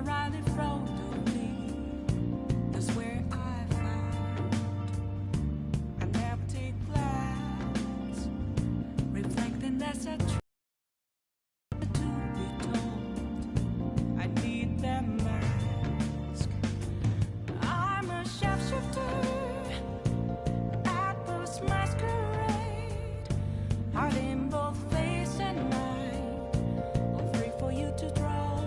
mirror right in front of me. That's where I found an empty glass, reflecting that's a truth to be told. I need that mask. I'm a shapeshifter at this masquerade, hiding both face and mind, all free for you to draw.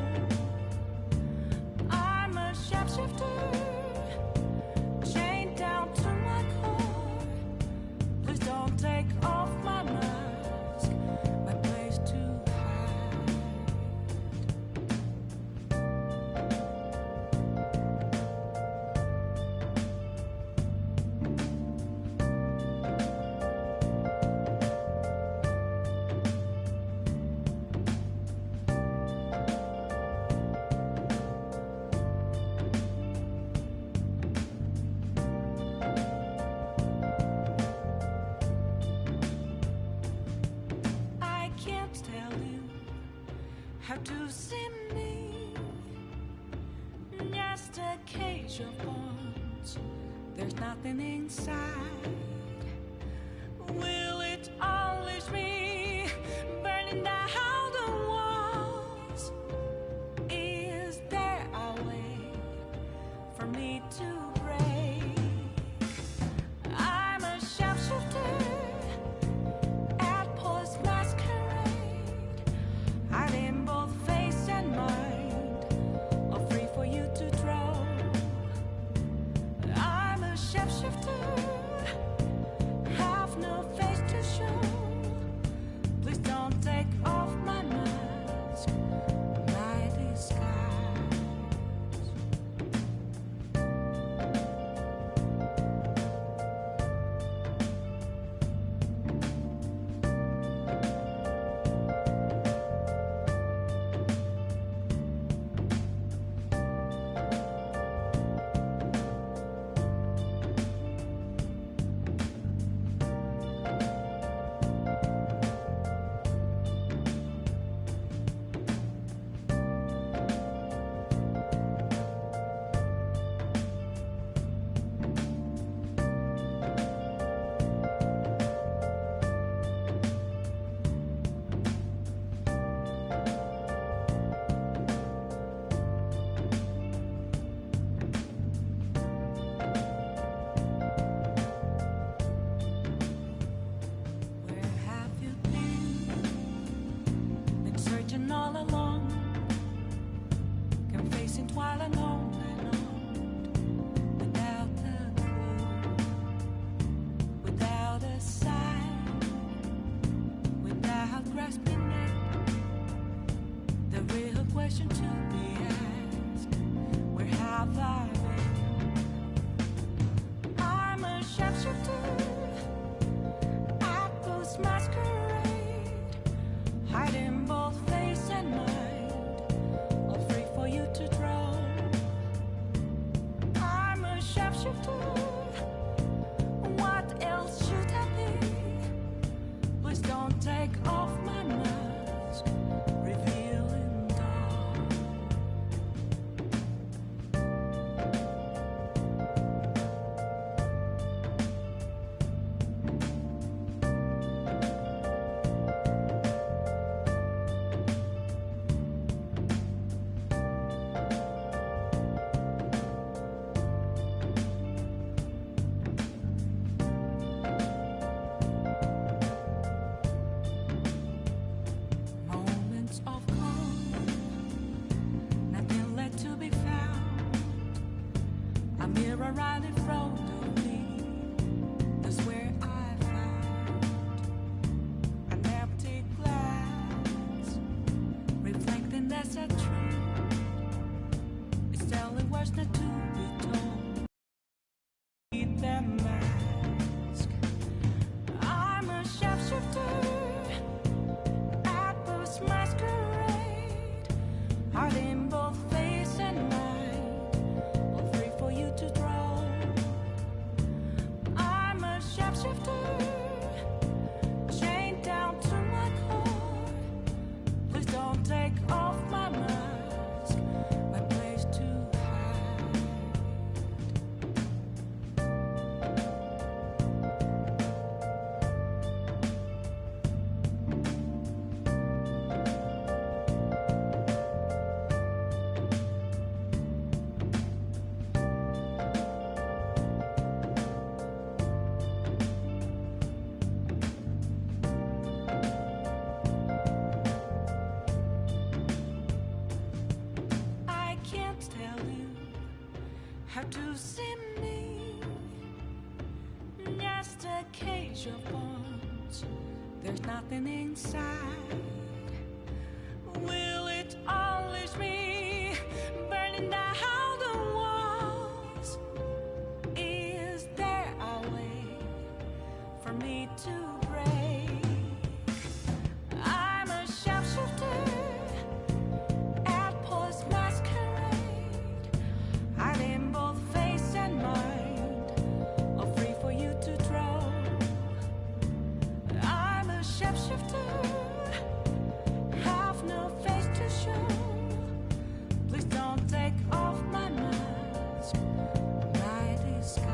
I'm a shapeshifter, chained down to my core. Please don't take off my mask, my place to hide. I can't tell you how to see me, just a cage of bones. There's nothing inside. Will it unleash me, burning down the walls? Is there a way for me to break? I'm a shapeshifter at Paul's masquerade, hiding both face and mind, all free for you to draw. I'm a shapeshifter, have no face to show. Please don't take off my mask, my disguise. Where have you been searching all along, confessing while alone and on, without a clue, without a sign, without grasping it. The real question to be asked: where have I been? I'm a shapeshifter at this masquerade, hiding both face and mind, all free for you to draw. I'm a shapeshifter, what else should I be? Please don't take off my mask, revealing dawn. Moments of calm, nothing left to be found. A mirror right in front of me. That's where I found an empty glass, reflecting that's a truth. It's telling words not to be told. Need that mask. I'm a shapeshifter at this masquerade, hiding both face and mind, all free for you to draw. I'm a shapeshifter, chained down to my core. Please don't take off my mask, my place How to see me? Just a cage of bones. There's nothing inside. Will it unleash me, burning down the walls? Is there a way for me to break? I'm a sharpshooter at post masquerade, hiding both face and mind, all free for you to draw. I'm a sharpshooter, have no face to show. Please don't take off my mask, my disguise.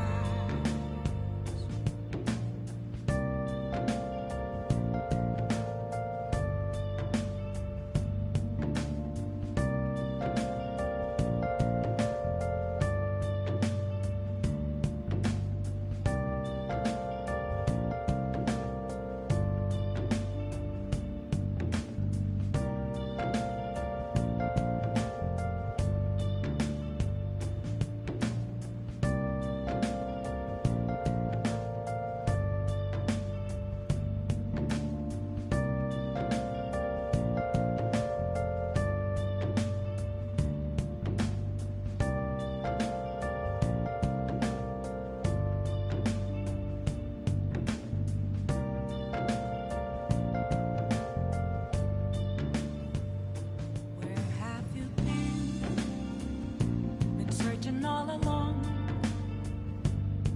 All along,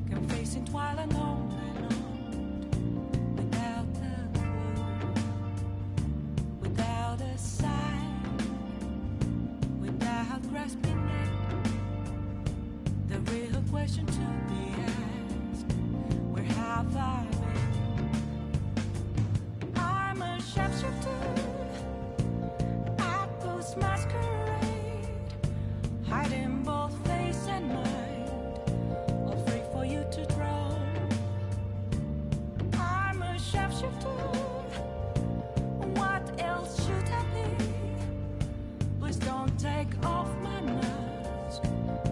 confessing while alone and on, without a clue, without a sign, without grasping it. The real question to be asked: where have I been? I'm a sharpshooter at post masquerade, hiding both face and mind, all free for you to draw. I'm a sharpshooter, what else should I be? Please don't take off my mask,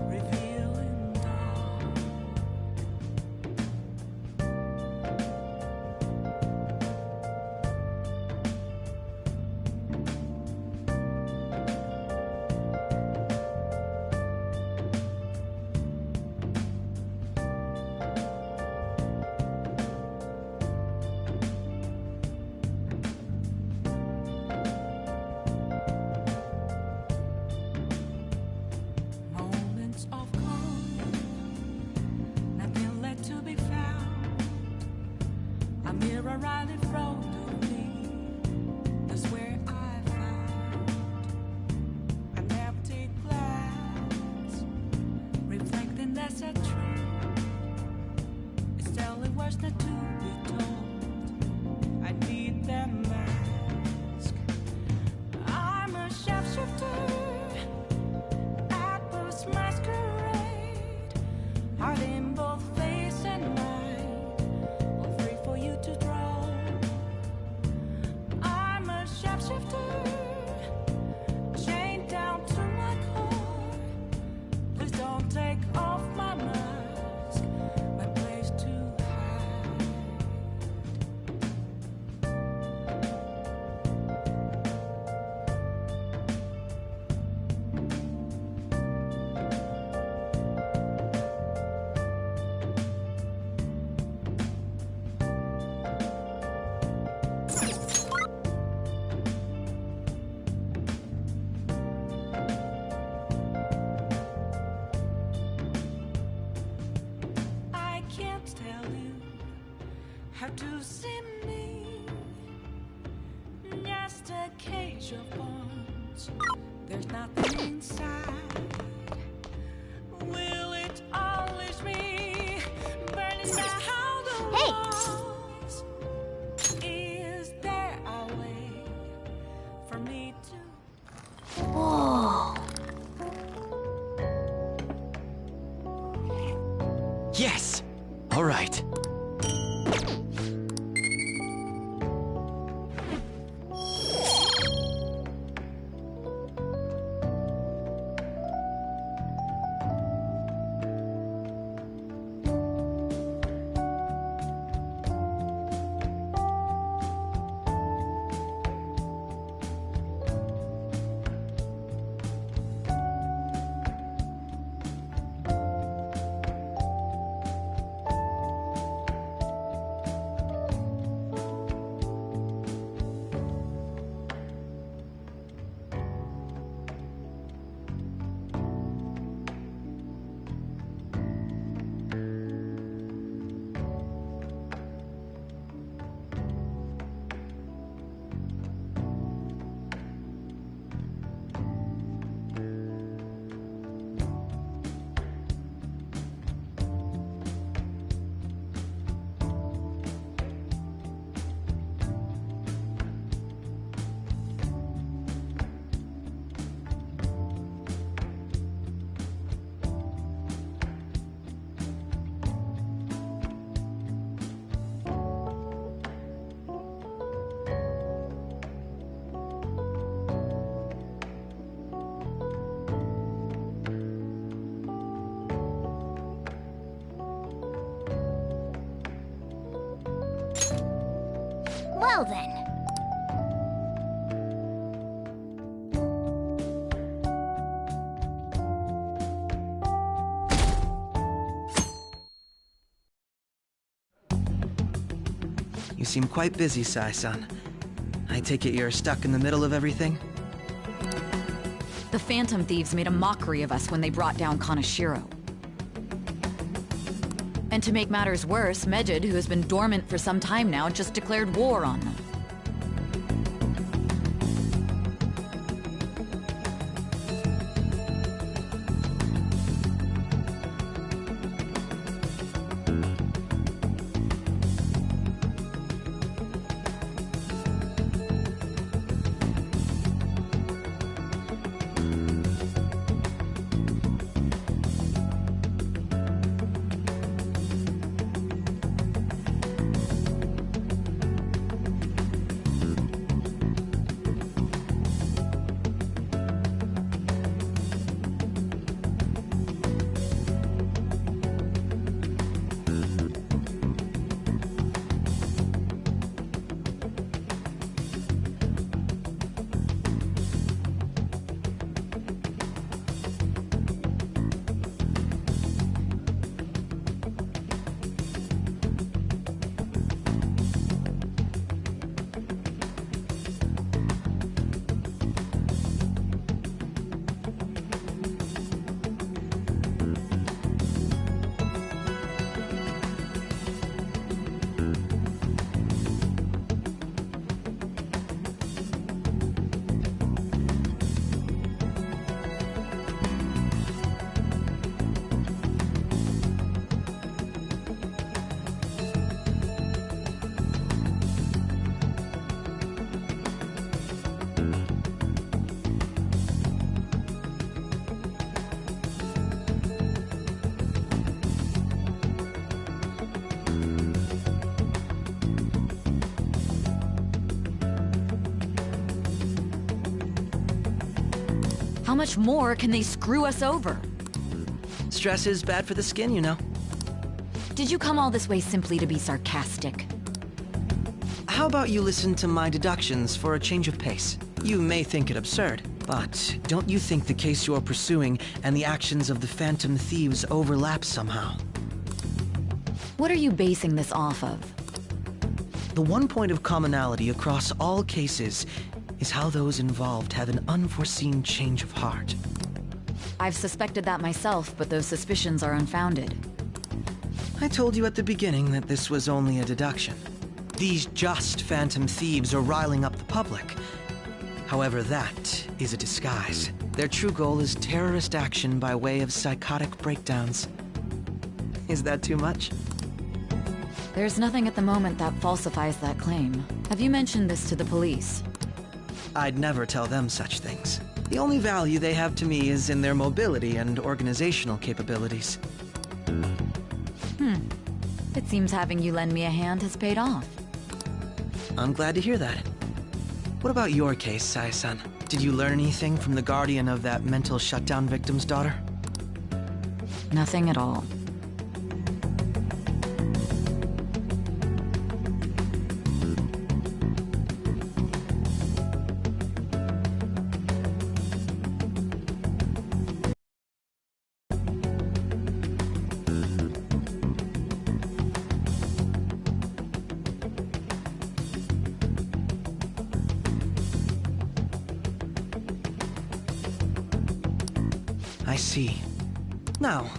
revealing dark. Moments of calm, nothing left to be found. A mirror right in front of me, that's where I found an empty glass, reflecting that's a truth. It's telling words not to be told. I need that mask. I'm a sharpshooter at post masquerade, hiding both face and mind, all free for you to draw. I'm a sharpshooter, chained down to my core. Please don't take off my mask, my place to hide. I can't tell you how to see me, just a cage of bones. There's nothing inside. Will it unleash me, burning down the walls? Is there a way for me to? Whoa. Yes! All right. Well then. You seem quite busy, Sai-san. I take it you're stuck in the middle of everything? The Phantom Thieves made a mockery of us when they brought down Kaneshiro. And to make matters worse, Mejid, who has been dormant for some time now, just declared war on them. How much more can they screw us over? Stress is bad for the skin, you know. Did you come all this way simply to be sarcastic? How about you listen to my deductions for a change of pace? You may think it absurd, but don't you think the case you're pursuing and the actions of the Phantom Thieves overlap somehow? What are you basing this off of? The one point of commonality across all cases is how those involved have an unforeseen change of heart. I've suspected that myself, but those suspicions are unfounded. I told you at the beginning that this was only a deduction. These just Phantom Thieves are riling up the public. However, that is a disguise. Their true goal is terrorist action by way of psychotic breakdowns. Is that too much? There's nothing at the moment that falsifies that claim. Have you mentioned this to the police? I'd never tell them such things. The only value they have to me is in their mobility and organizational capabilities. It seems having you lend me a hand has paid off. I'm glad to hear that. What about your case, Sai-san? Did you learn anything from the guardian of that mental shutdown victim's daughter? Nothing at all. I see. Now,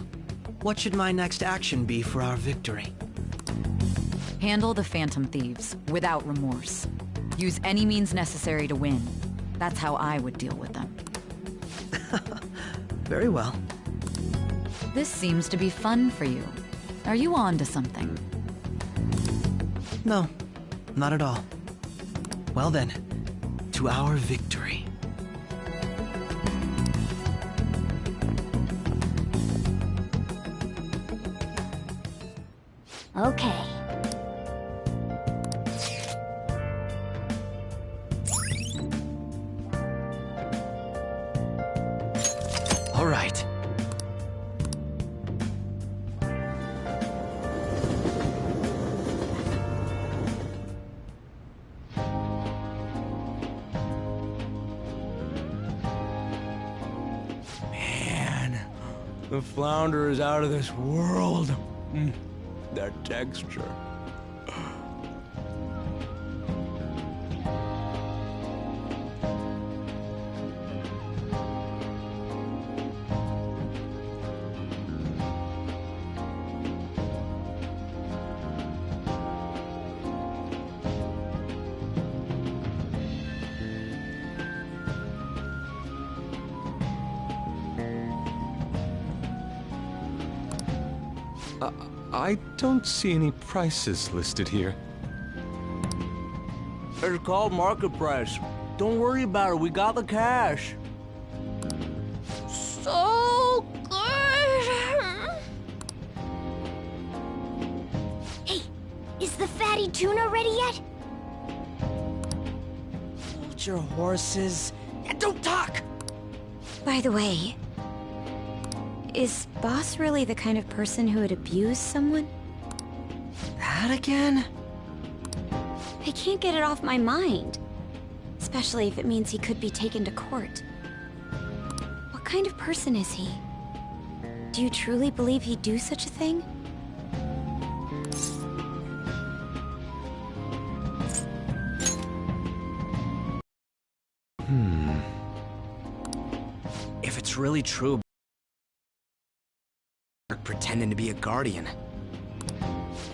what should my next action be for our victory? Handle the Phantom Thieves, without remorse. Use any means necessary to win. That's how I would deal with them. Very well. This seems to be fun for you. Are you on to something? No, not at all. Well then, to our victory. Okay. All right. The flounder is out of this world. That texture. I don't see any prices listed here. It's called market price. Don't worry about it, we got the cash. So good! Hey, is the fatty tuna ready yet? Hold your horses and don't talk! By the way, is Boss really the kind of person who would abuse someone? That again? I can't get it off my mind. Especially if it means he could be taken to court. What kind of person is he? Do you truly believe he'd do such a thing? If it's really true, pretending to be a guardian.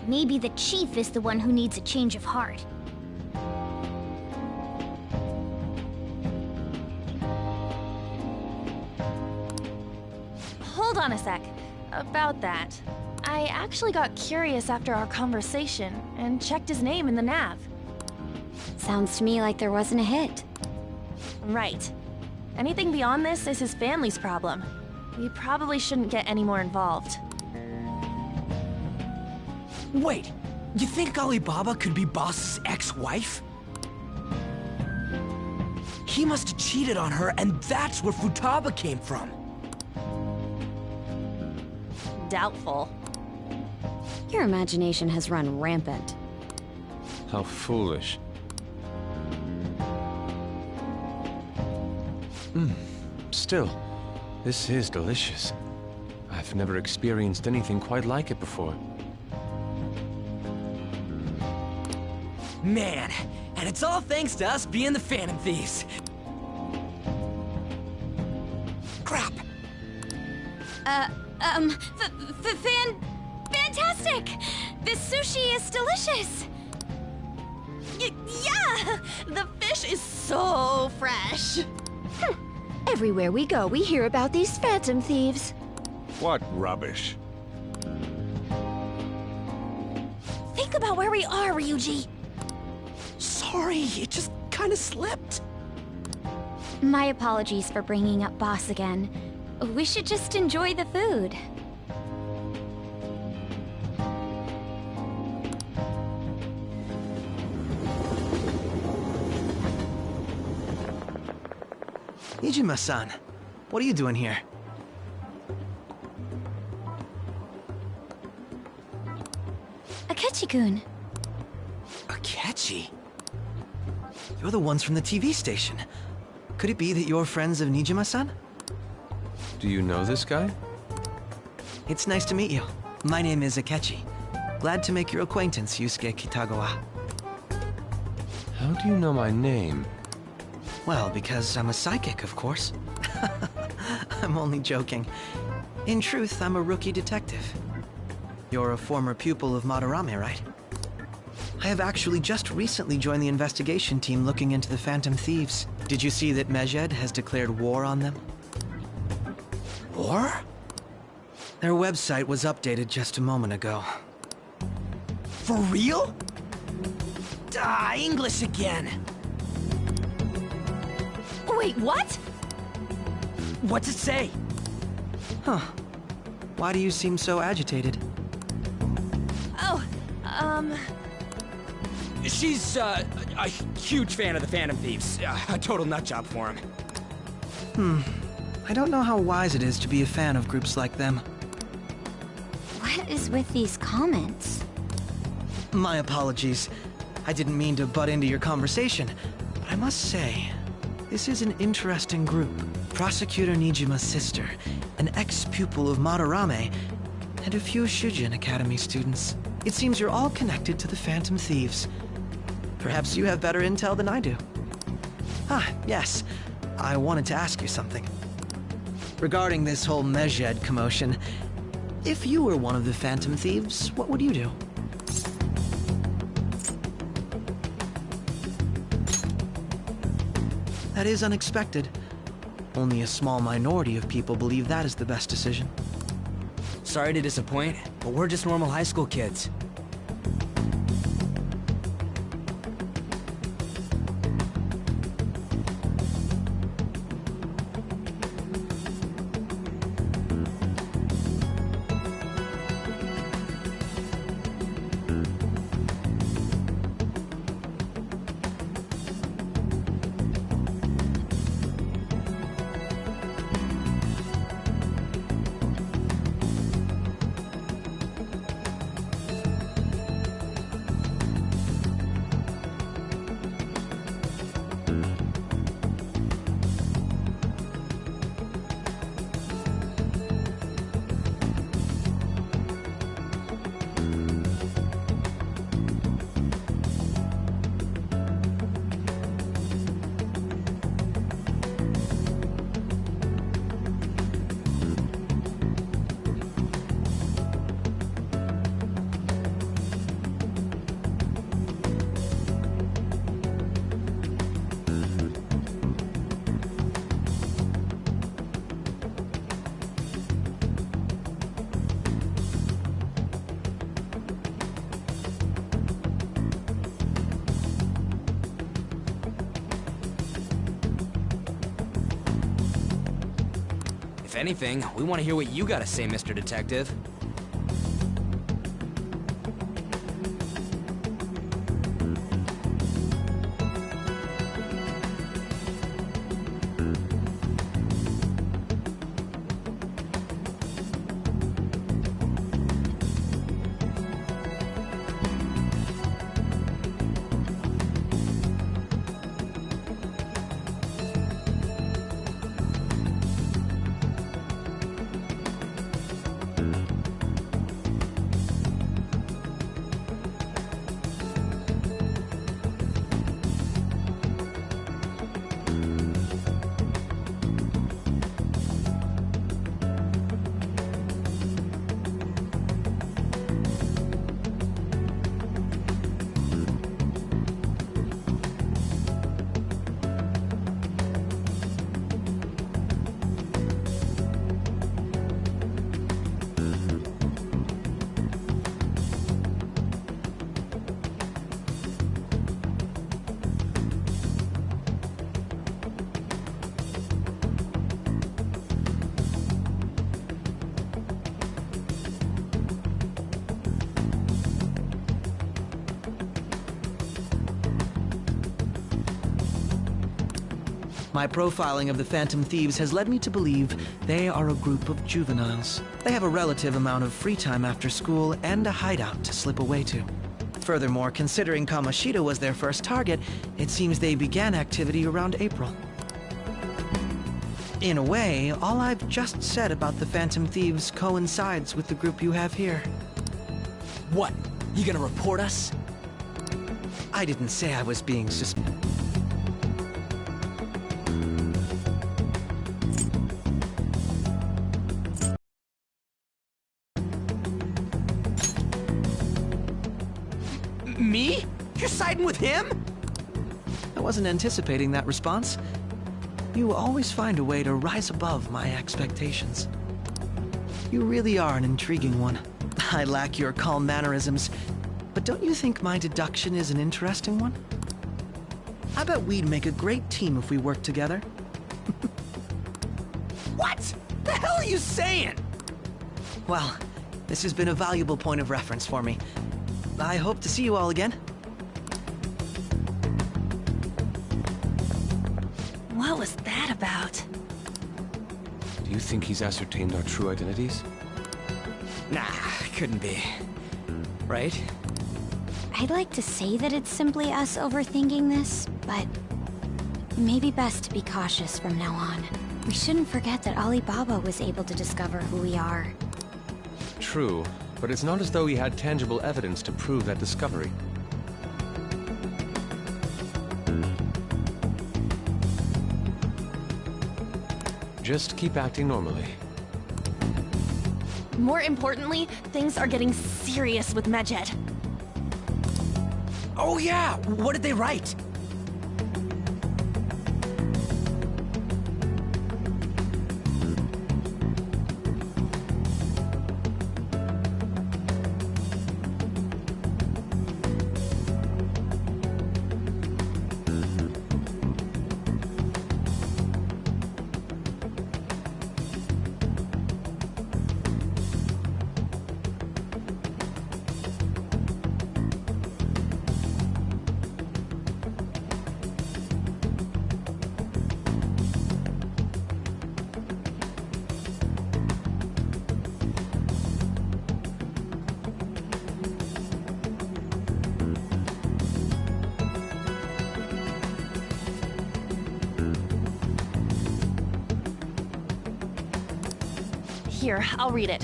Maybe the chief is the one who needs a change of heart. Hold on a sec. About that. I actually got curious after our conversation and checked his name in the nav. Sounds to me like there wasn't a hit. Right. Anything beyond this is his family's problem. We probably shouldn't get any more involved. Wait, you think Alibaba could be Boss's ex-wife? He must have cheated on her, and that's where Futaba came from. Doubtful. Your imagination has run rampant. How foolish. Still, this is delicious. I've never experienced anything quite like it before. Man, and it's all thanks to us being the Phantom Thieves. Crap. Fantastic! This sushi is delicious! Yeah! The fish is so fresh! Everywhere we go, we hear about these Phantom Thieves. What rubbish. Think about where we are, Ryuji! Sorry, it just kind of slipped. My apologies for bringing up Boss again. We should just enjoy the food. Nijima-san, what are you doing here? Akechi-kun. Akechi? You're the ones from the TV station. Could it be that you're friends of Nijima-san? Do you know this guy? It's nice to meet you. My name is Akechi. Glad to make your acquaintance, Yusuke Kitagawa. How do you know my name? Well, because I'm a psychic, of course. I'm only joking. In truth, I'm a rookie detective. You're a former pupil of Madarame, right? I have actually just recently joined the investigation team looking into the Phantom Thieves. Did you see that Mejed has declared war on them? War? Their website was updated just a moment ago. For real? English again! Wait, what? What's it say? Huh. Why do you seem so agitated? Oh, She's, a huge fan of the Phantom Thieves. A total nutjob for him. I don't know how wise it is to be a fan of groups like them. What is with these comments? My apologies. I didn't mean to butt into your conversation, but I must say, this is an interesting group. Prosecutor Nijima's sister, an ex-pupil of Madarame, and a few Shujin Academy students. It seems you're all connected to the Phantom Thieves. Perhaps you have better intel than I do. Ah, yes. I wanted to ask you something. Regarding this whole Mejed commotion, if you were one of the Phantom Thieves, what would you do? That is unexpected. Only a small minority of people believe that is the best decision. Sorry to disappoint, but we're just normal high school kids. If anything, we want to hear what you gotta say, Mr. Detective. My profiling of the Phantom Thieves has led me to believe they are a group of juveniles. They have a relative amount of free time after school and a hideout to slip away to. Furthermore, considering Kamoshida was their first target, it seems they began activity around April. In a way, all I've just said about the Phantom Thieves coincides with the group you have here. What? You gonna report us? I didn't say I was being suspicious. Me? You're siding with him? I wasn't anticipating that response. You always find a way to rise above my expectations. You really are an intriguing one. I lack your calm mannerisms, but don't you think my deduction is an interesting one? I bet we'd make a great team if we worked together. What? The hell are you saying? Well, this has been a valuable point of reference for me. I hope to see you all again. What was that about? Do you think he's ascertained our true identities? Nah, couldn't be. Right? I'd like to say that it's simply us overthinking this, but maybe best to be cautious from now on. We shouldn't forget that Alibaba was able to discover who we are. True, but it's not as though he had tangible evidence to prove that discovery. Just keep acting normally. More importantly, things are getting serious with Medjed. Oh yeah! What did they write? Here, I'll read it.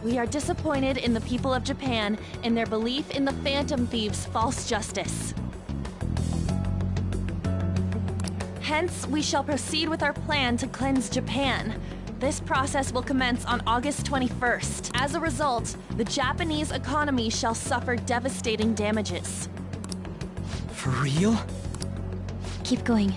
We are disappointed in the people of Japan in their belief in the Phantom Thieves' false justice. Hence, we shall proceed with our plan to cleanse Japan. This process will commence on August 21st. As a result, the Japanese economy shall suffer devastating damages. For real? Keep going.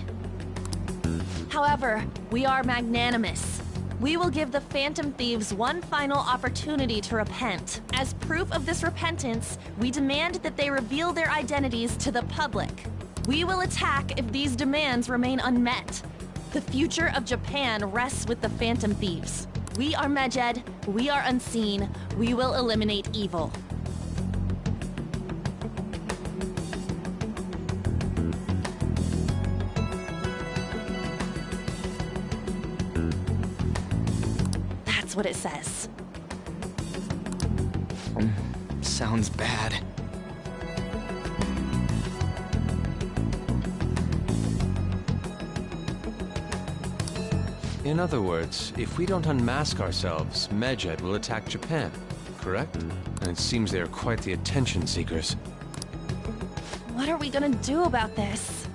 However, we are magnanimous. We will give the Phantom Thieves one final opportunity to repent. As proof of this repentance, we demand that they reveal their identities to the public. We will attack if these demands remain unmet. The future of Japan rests with the Phantom Thieves. We are Medjed, we are unseen, we will eliminate evil. That's what it says. Sounds bad. In other words, if we don't unmask ourselves, Medjed will attack Japan, correct? And it seems they are quite the attention seekers. What are we gonna do about this?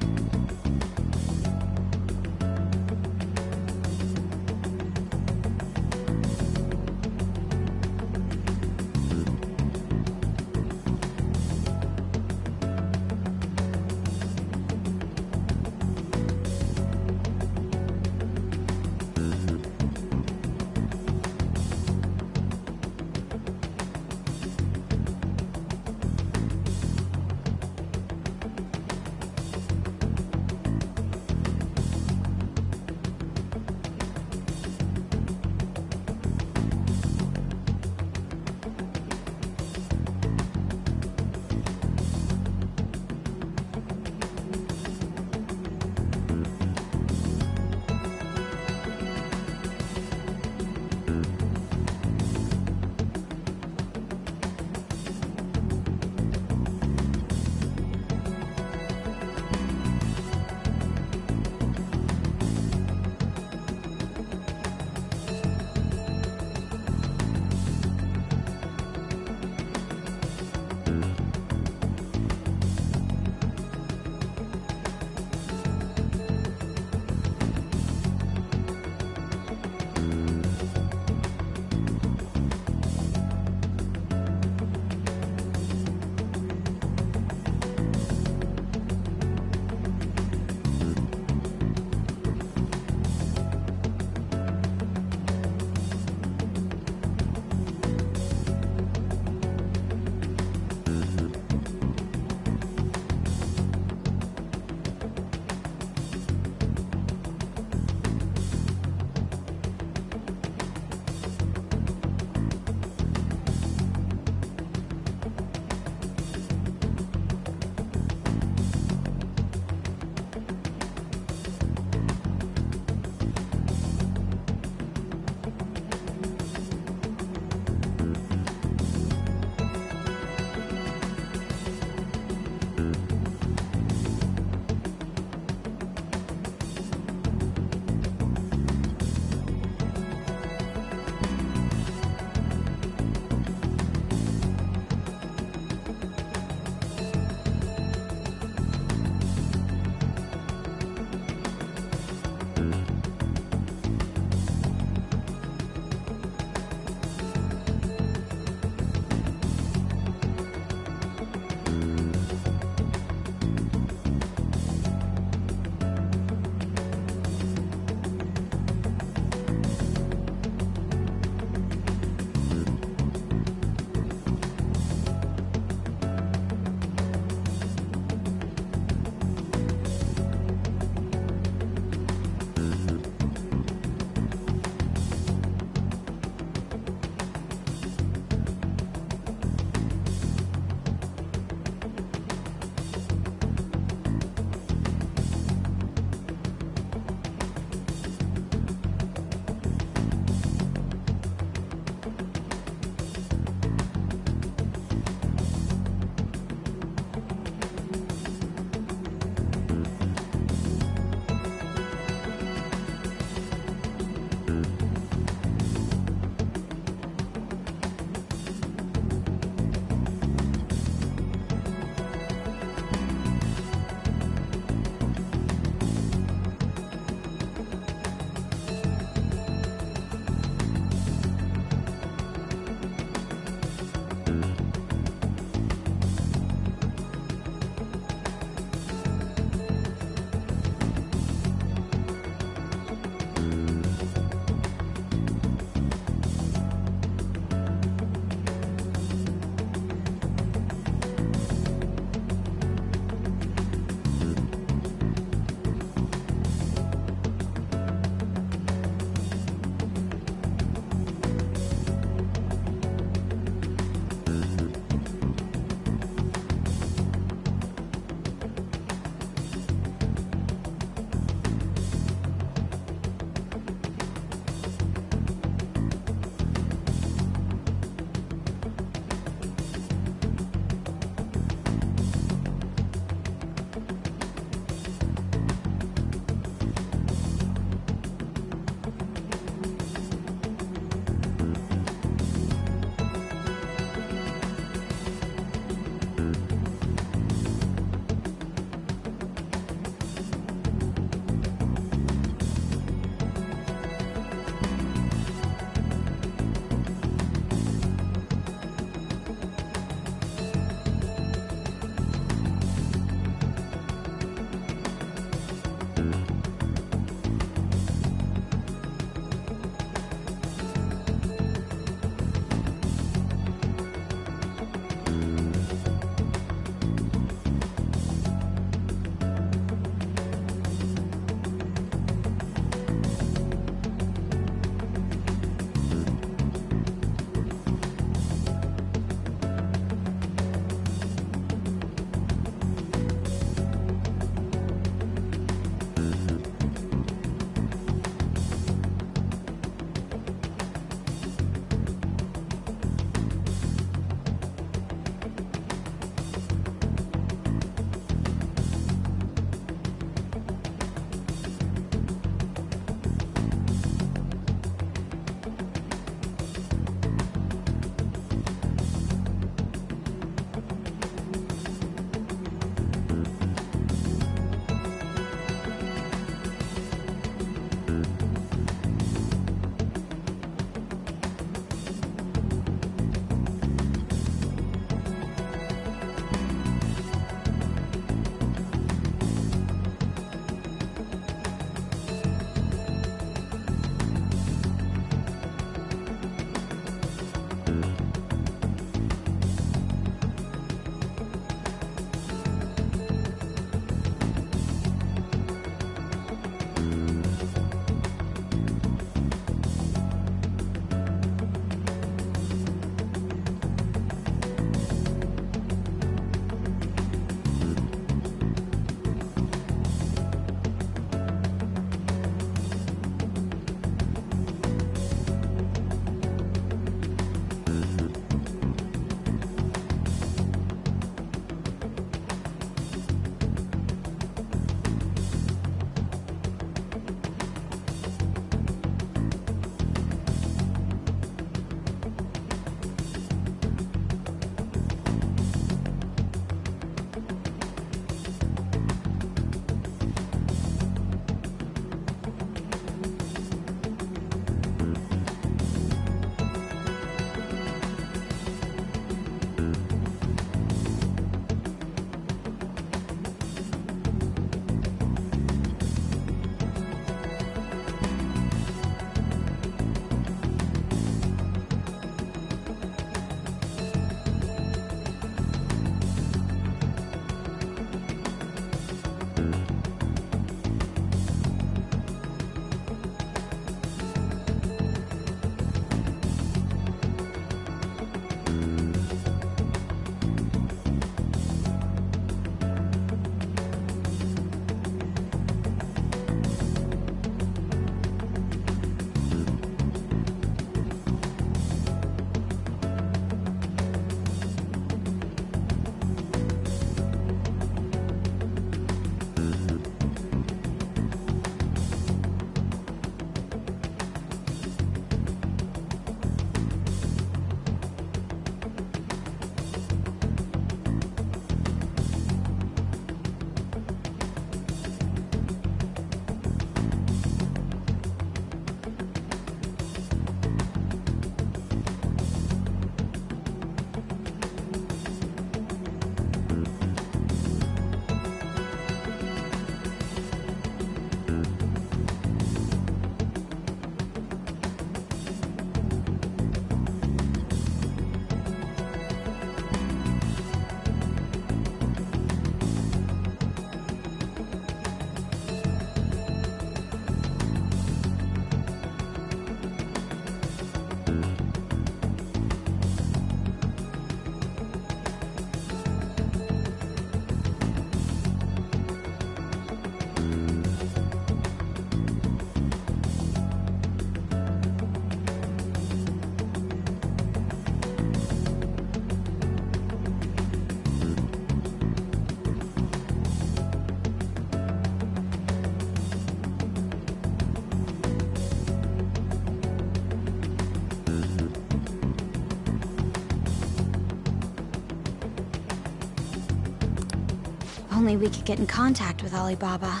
Only we could get in contact with Alibaba.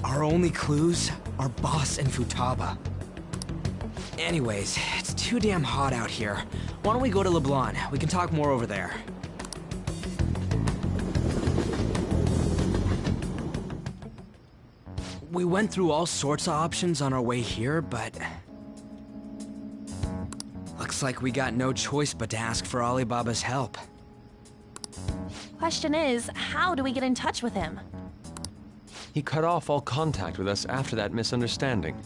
Our only clues are Boss and Futaba. Anyways, it's too damn hot out here. Why don't we go to LeBlanc? We can talk more over there. We went through all sorts of options on our way here, but... looks like we got no choice but to ask for Alibaba's help. Question is, how do we get in touch with him? He cut off all contact with us after that misunderstanding.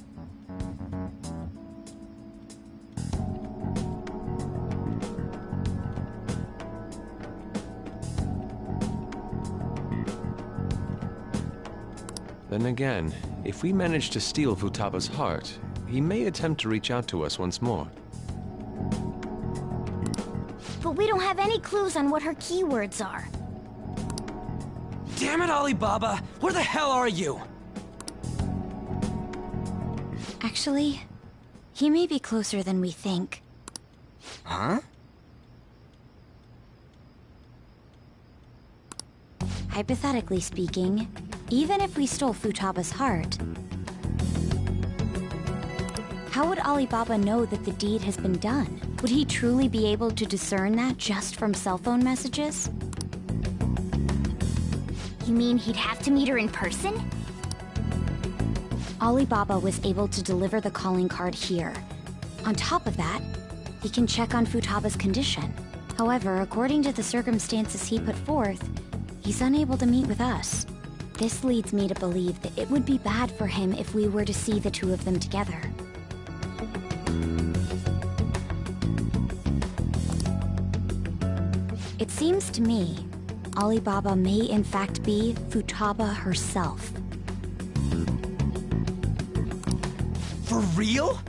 Then again, if we manage to steal Futaba's heart, he may attempt to reach out to us once more. But we don't have any clues on what her keywords are. Damn it, Alibaba! Where the hell are you? Actually, he may be closer than we think. Huh? Hypothetically speaking, even if we stole Futaba's heart, how would Alibaba know that the deed has been done? Would he truly be able to discern that just from cell phone messages? You mean he'd have to meet her in person? Alibaba was able to deliver the calling card here. On top of that, he can check on Futaba's condition. However, according to the circumstances he put forth, he's unable to meet with us. This leads me to believe that it would be bad for him if we were to see the two of them together. It seems to me, Alibaba may in fact be Futaba herself. For real?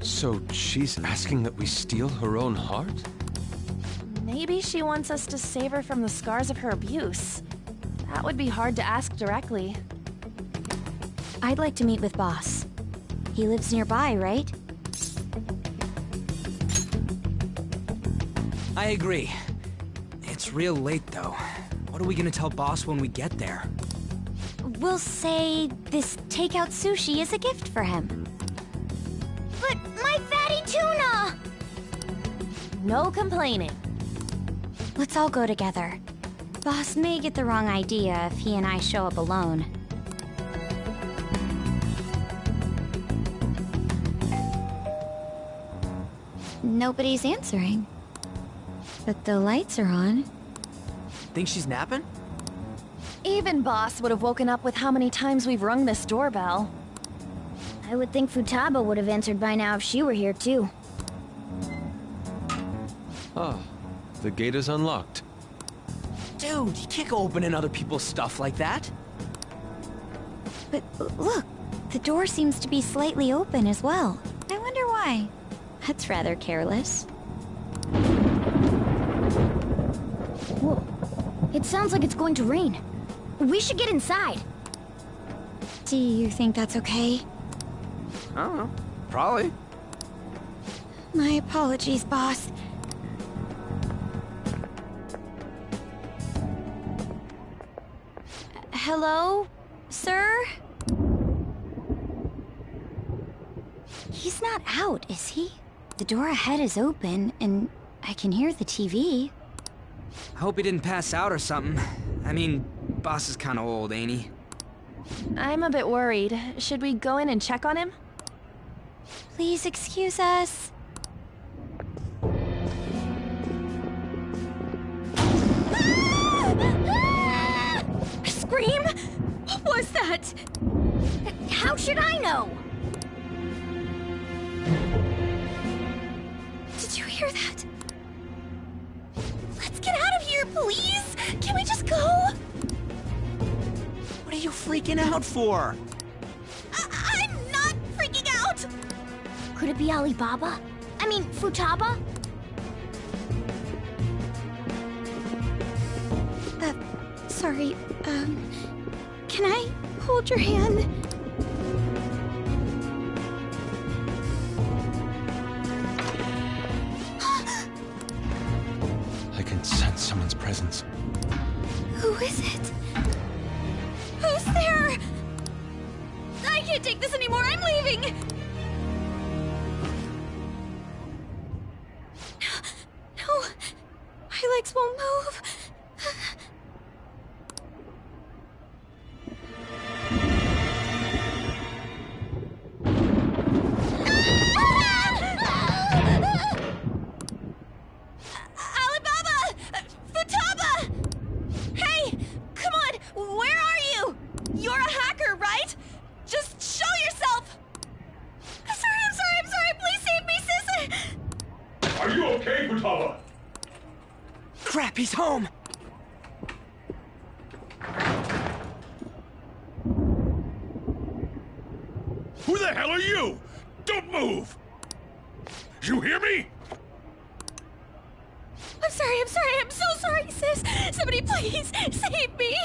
So she's asking that we steal her own heart? Maybe she wants us to save her from the scars of her abuse. That would be hard to ask directly. I'd like to meet with Boss. He lives nearby, right? I agree. It's real late, though. What are we gonna tell Boss when we get there? We'll say this takeout sushi is a gift for him. But my fatty tuna! No complaining. Let's all go together. Boss may get the wrong idea if he and I show up alone. Nobody's answering. But the lights are on. Think she's napping? Even Boss would have woken up with how many times we've rung this doorbell. I would think Futaba would have answered by now if she were here too. Oh, the gate is unlocked. Dude, you can't go opening other people's stuff like that. But look, the door seems to be slightly open as well. I wonder why. That's rather careless. Whoa. It sounds like it's going to rain. We should get inside. Do you think that's okay? I don't know. Probably. My apologies, boss. Hello, sir? He's not out, is he? The door ahead is open, and I can hear the TV. I hope he didn't pass out or something. I mean, boss is kinda old, ain't he? I'm a bit worried. Should we go in and check on him? Please excuse us. Scream? What was that? How should I know? Did you hear that? Let's get out of here, please! Can we just go? What are you freaking out for? I'm not freaking out! Could it be Alibaba? I mean, Futaba? Sorry, can I hold your hand? I can sense someone's presence. Who is it? Who's there? I can't take this anymore, I'm leaving! No, my legs won't move. Crap, he's home! Who the hell are you? Don't move! You hear me? I'm so sorry, sis! Somebody please, save me!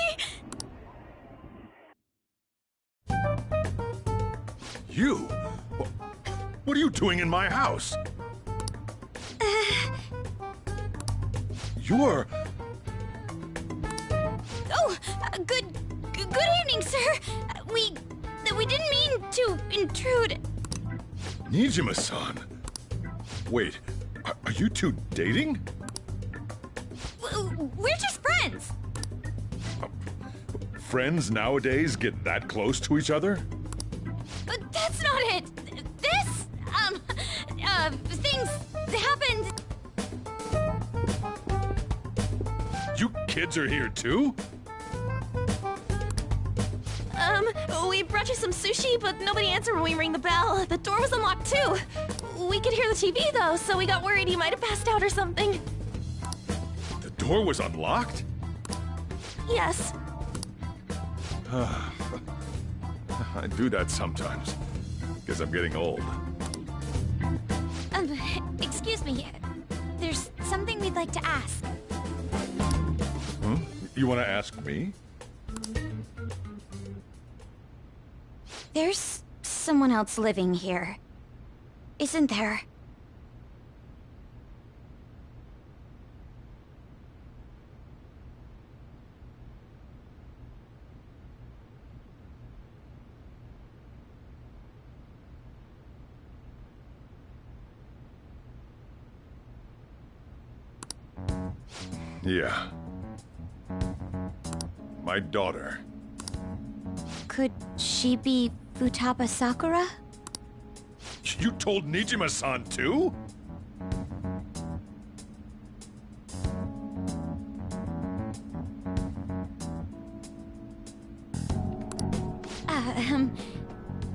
You? What are you doing in my house? You're... Oh, good evening, sir. We didn't mean to intrude. Nijima-san. Wait, are you two dating? We're just friends. Friends nowadays get that close to each other? But that's not it. This, things happened. You kids are here too? We brought you some sushi, but nobody answered when we rang the bell. The door was unlocked too. We could hear the TV though, so we got worried he might have passed out or something. The door was unlocked? Yes. I do that sometimes. Guess I'm getting old. Excuse me. There's something we'd like to ask. Huh? You want to ask me? There's someone else living here, isn't there? Yeah. My daughter. Could she be Futaba Sakura? You told Nijima-san too? Yeah,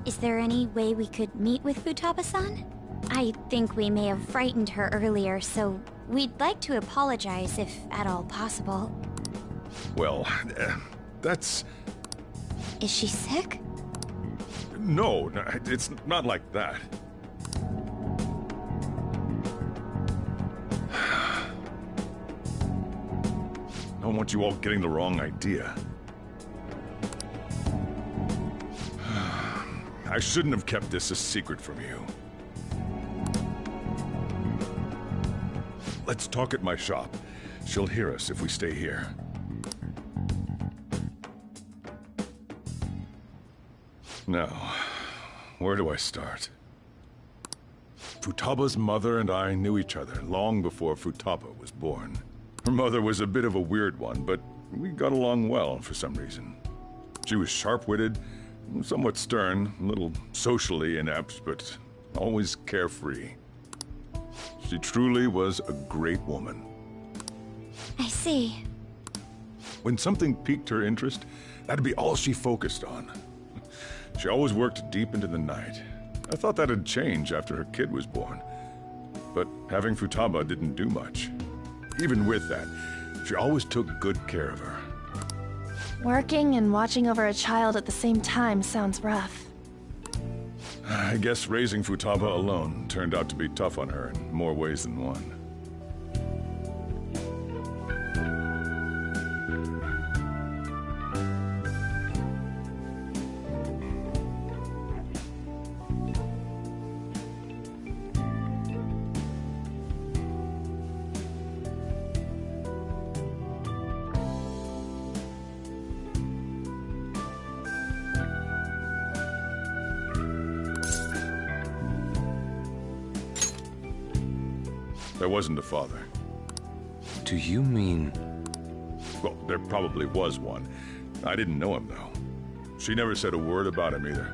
is there any way we could meet with Futaba-san? I think we may have frightened her earlier, so we'd like to apologize if at all possible. Well, that's... Is she sick? No, it's not like that. I don't want you all getting the wrong idea. I shouldn't have kept this a secret from you. Let's talk at my shop. She'll hear us if we stay here. Now, where do I start? Futaba's mother and I knew each other long before Futaba was born. Her mother was a bit of a weird one, but we got along well for some reason. She was sharp-witted, somewhat stern, a little socially inept, but always carefree. She truly was a great woman. I see. When something piqued her interest, that'd be all she focused on. She always worked deep into the night. I thought that'd change after her kid was born. But having Futaba didn't do much. Even with that, she always took good care of her. Working and watching over a child at the same time sounds rough. I guess raising Futaba alone turned out to be tough on her in more ways than one. There wasn't a father. Do you mean... Well, there probably was one. I didn't know him, though. She never said a word about him, either.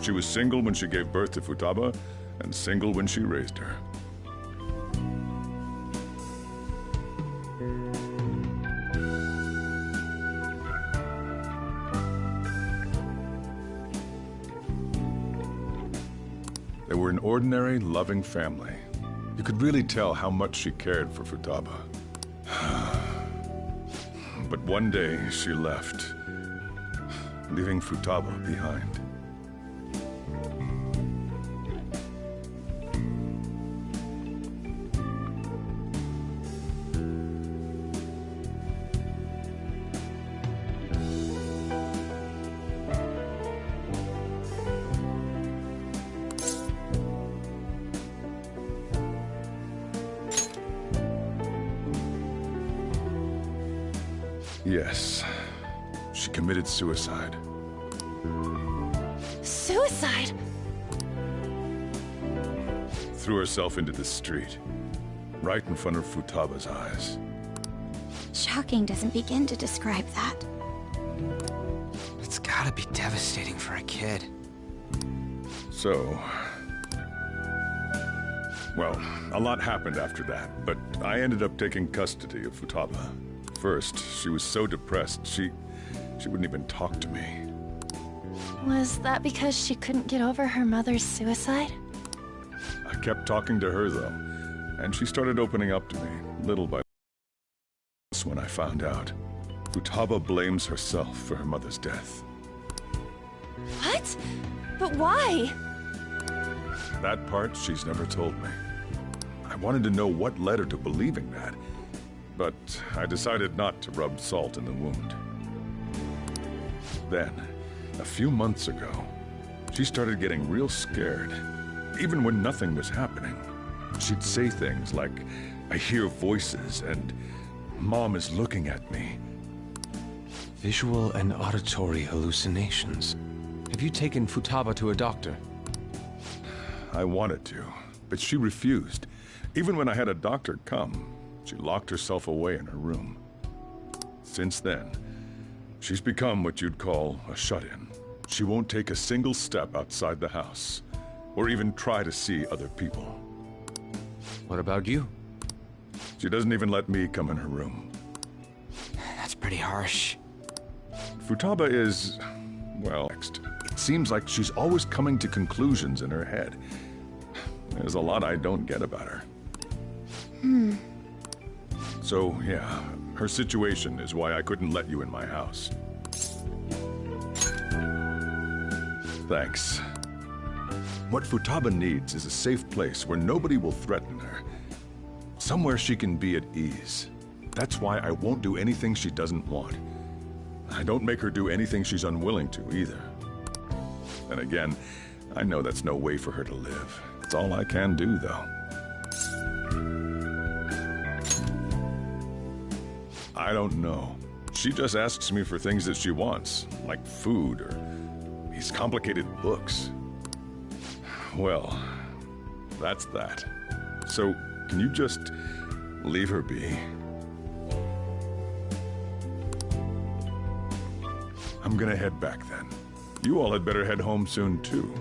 She was single when she gave birth to Futaba, and single when she raised her. They were an ordinary, loving family. You could really tell how much she cared for Futaba. But one day, she left, leaving Futaba behind. Yes, she committed suicide. Suicide? Threw herself into the street, right in front of Futaba's eyes. Shocking doesn't begin to describe that. It's gotta be devastating for a kid. So... well, a lot happened after that, but I ended up taking custody of Futaba. First, she was so depressed, she wouldn't even talk to me. Was that because she couldn't get over her mother's suicide? I kept talking to her, though, and she started opening up to me, little by little. That's when I found out. Futaba blames herself for her mother's death. What? But why? That part she's never told me. I wanted to know what led her to believing that, but I decided not to rub salt in the wound. Then, a few months ago, she started getting real scared, even when nothing was happening. She'd say things like, "I hear voices," and "Mom is looking at me." Visual and auditory hallucinations. Have you taken Futaba to a doctor? I wanted to, but she refused. Even when I had a doctor come, she locked herself away in her room. Since then, she's become what you'd call a shut-in. She won't take a single step outside the house, or even try to see other people. What about you? She doesn't even let me come in her room. That's pretty harsh. Futaba is, well, next. It seems like she's always coming to conclusions in her head. There's a lot I don't get about her. So, yeah, her situation is why I couldn't let you in my house. Thanks. What Futaba needs is a safe place where nobody will threaten her. Somewhere she can be at ease. That's why I won't do anything she doesn't want. I don't make her do anything she's unwilling to, either. Then again, I know that's no way for her to live. It's all I can do, though. I don't know. She just asks me for things that she wants, like food or these complicated books. Well, that's that. So, can you just leave her be? I'm gonna head back then. You all had better head home soon, too.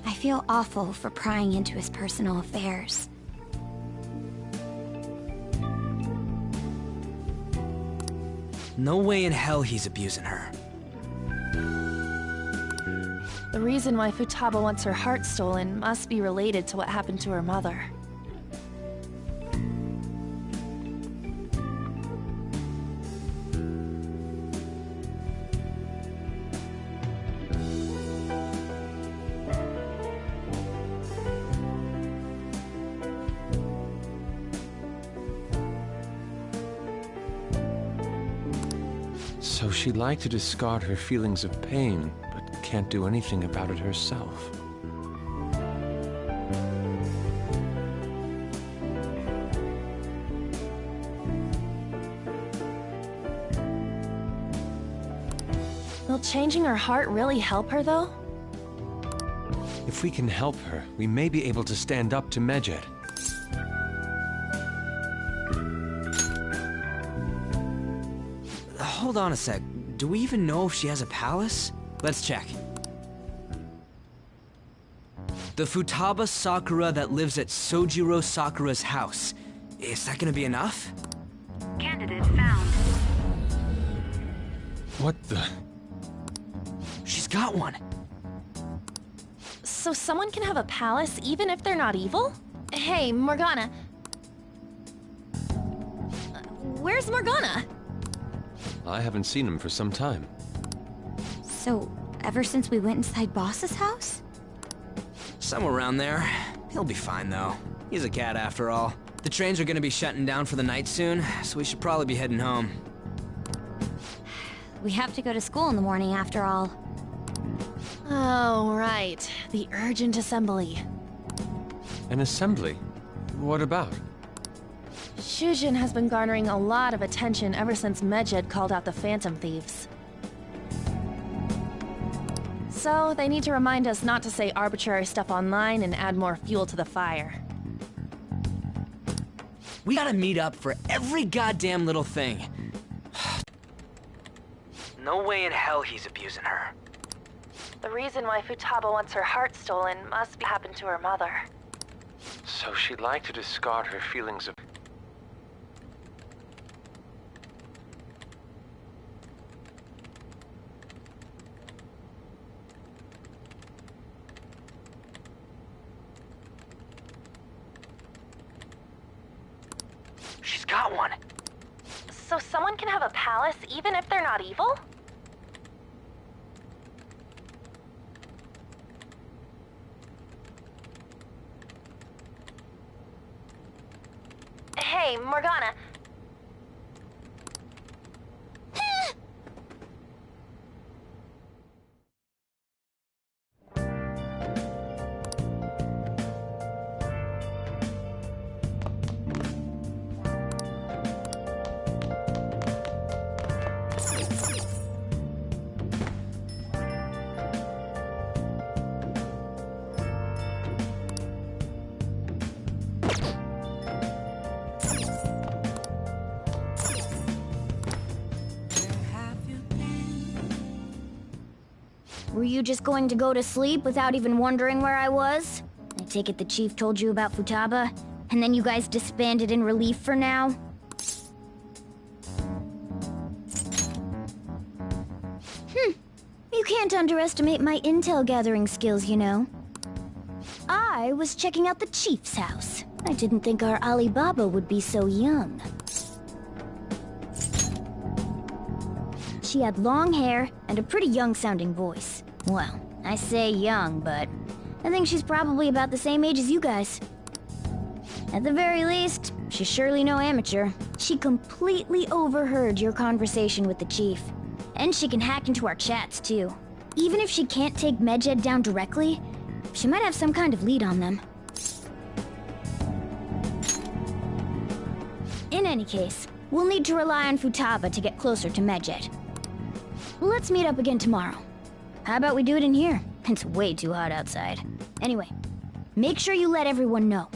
I feel awful for prying into his personal affairs. No way in hell he's abusing her. The reason why Futaba wants her heart stolen must be related to what happened to her mother. So she'd like to discard her feelings of pain, but can't do anything about it herself. Will changing her heart really help her, though? If we can help her, we may be able to stand up to Medjed. Hold on a sec. Do we even know if she has a palace? Let's check. The Futaba Sakura that lives at Sojiro Sakura's house. Is that gonna be enough? Candidate found. What the? She's got one. So someone can have a palace even if they're not evil? Hey, Morgana. Where's Morgana? I haven't seen him for some time. So, ever since we went inside Boss's house? Somewhere around there. He'll be fine, though. He's a cat, after all. The trains are gonna be shutting down for the night soon, so we should probably be heading home. We have to go to school in the morning after all. Oh, right. The urgent assembly. An assembly? What about? Shujin has been garnering a lot of attention ever since Medjed called out the Phantom Thieves. So, they need to remind us not to say arbitrary stuff online and add more fuel to the fire. We gotta meet up for every goddamn little thing. No way in hell he's abusing her. The reason why Futaba wants her heart stolen must be happened to her mother. So she'd like to discard her feelings of... She's got one. So someone can have a palace even if they're not evil? Hey, Morgana. Were you just going to go to sleep without even wondering where I was? I take it the chief told you about Futaba, and then you guys disbanded in relief for now? can't underestimate my intel gathering skills, you know. I was checking out the chief's house. I didn't think our Alibaba would be so young. She had long hair and a pretty young-sounding voice. Well, I say young, but I think she's probably about the same age as you guys. At the very least, she's surely no amateur. She completely overheard your conversation with the chief. And she can hack into our chats, too. Even if she can't take Medjed down directly, she might have some kind of lead on them. In any case, we'll need to rely on Futaba to get closer to Medjed. Let's meet up again tomorrow. How about we do it in here? It's way too hot outside. Anyway, make sure you let everyone know.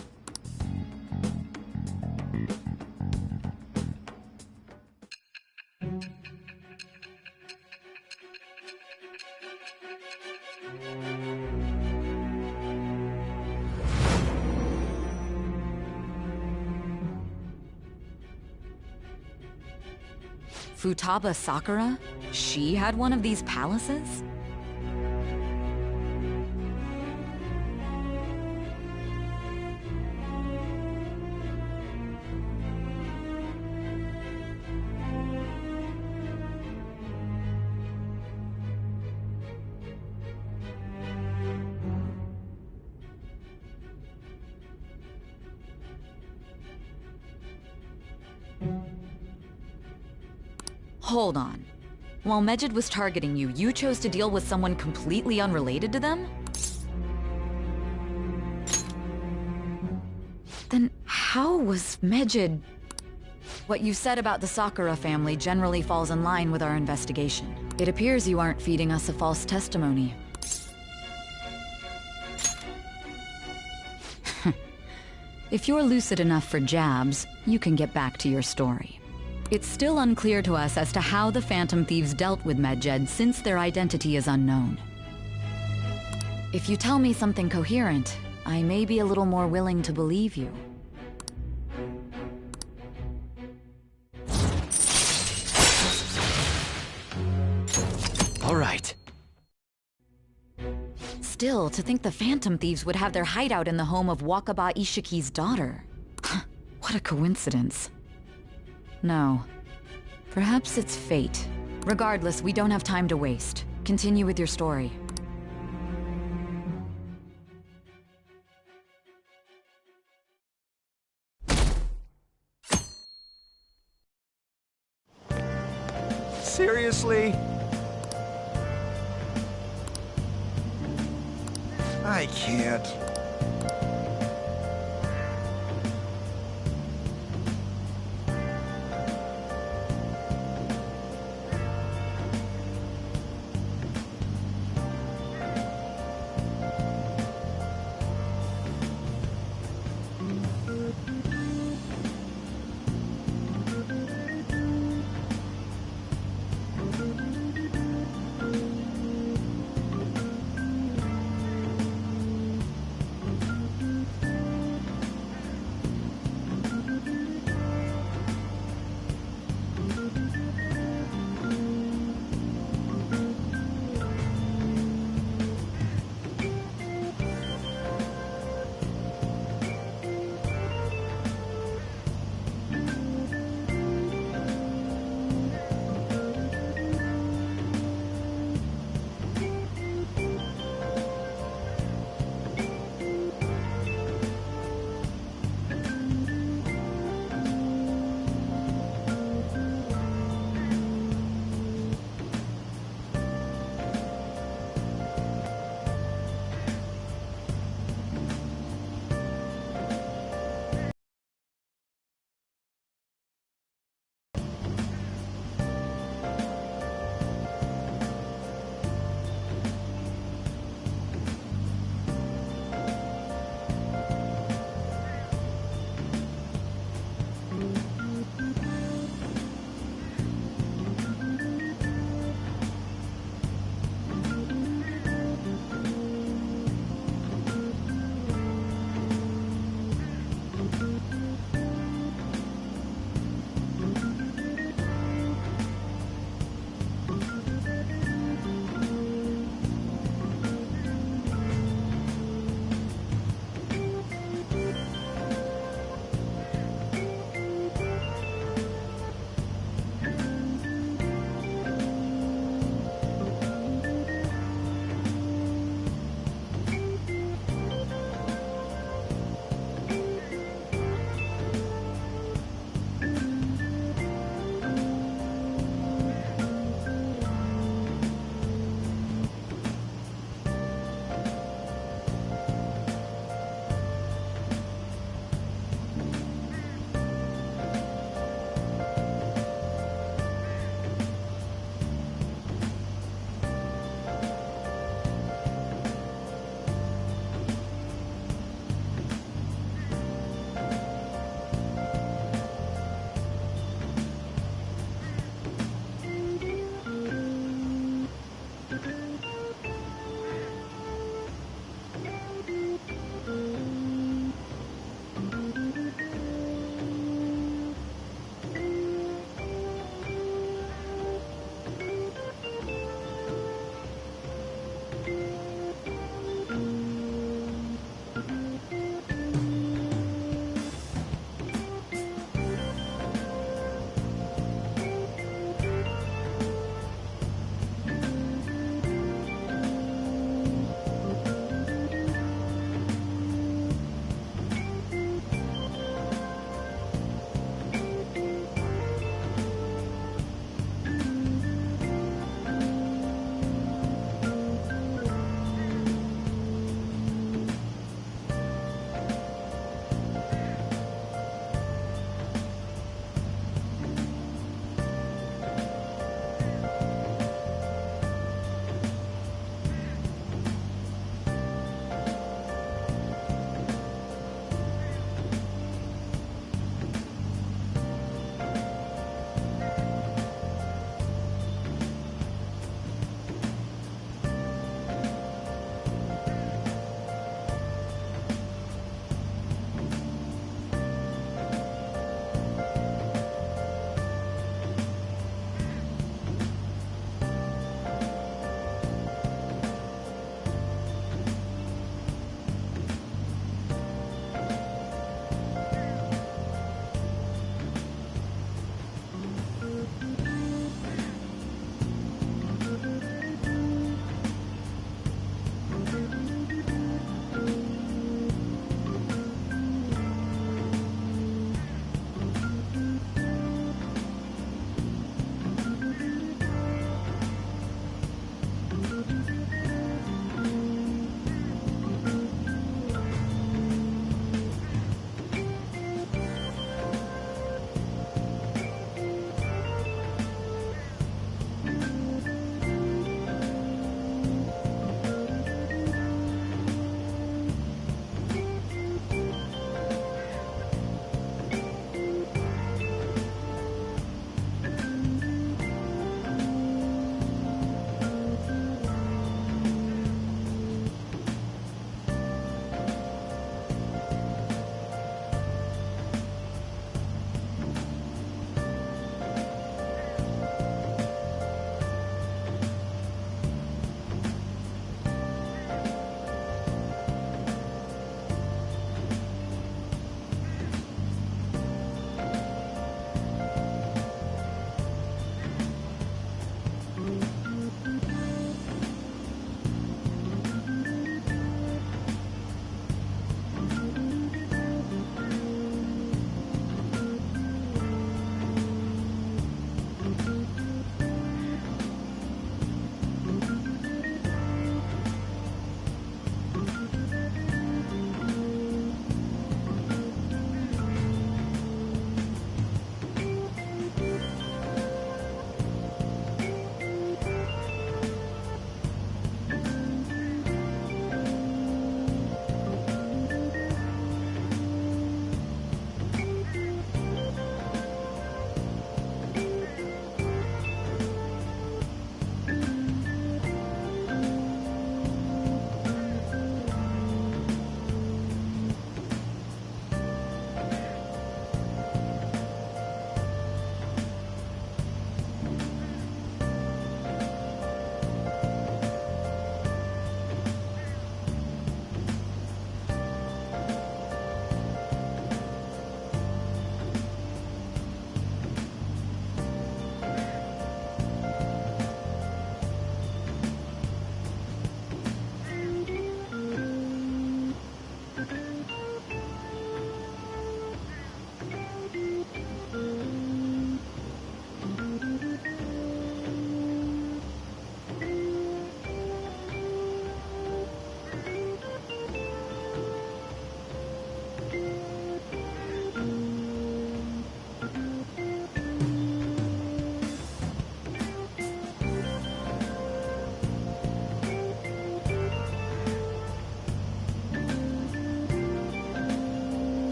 Futaba Sakura? She had one of these palaces? Hold on. While Medjed was targeting you, you chose to deal with someone completely unrelated to them? Then how was Medjed... What you said about the Sakura family generally falls in line with our investigation. It appears you aren't feeding us a false testimony. If you're lucid enough for jabs, you can get back to your story. It's still unclear to us as to how the Phantom Thieves dealt with Medjed since their identity is unknown. If you tell me something coherent, I may be a little more willing to believe you. All right. Still, to think the Phantom Thieves would have their hideout in the home of Wakaba Ishiki's daughter. What a coincidence. No. Perhaps it's fate. Regardless, we don't have time to waste. Continue with your story. Seriously? I can't.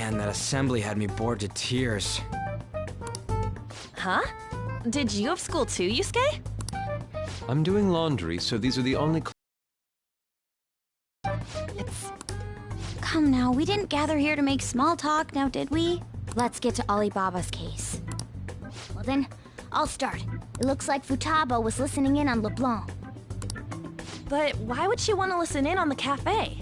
Man, that assembly had me bored to tears. Huh? Did you have school too, Yusuke? I'm doing laundry, so these are the only Come now, we didn't gather here to make small talk, now did we? Let's get to Alibaba's case. Well then, I'll start. It looks like Futaba was listening in on LeBlanc. But why would she want to listen in on the cafe?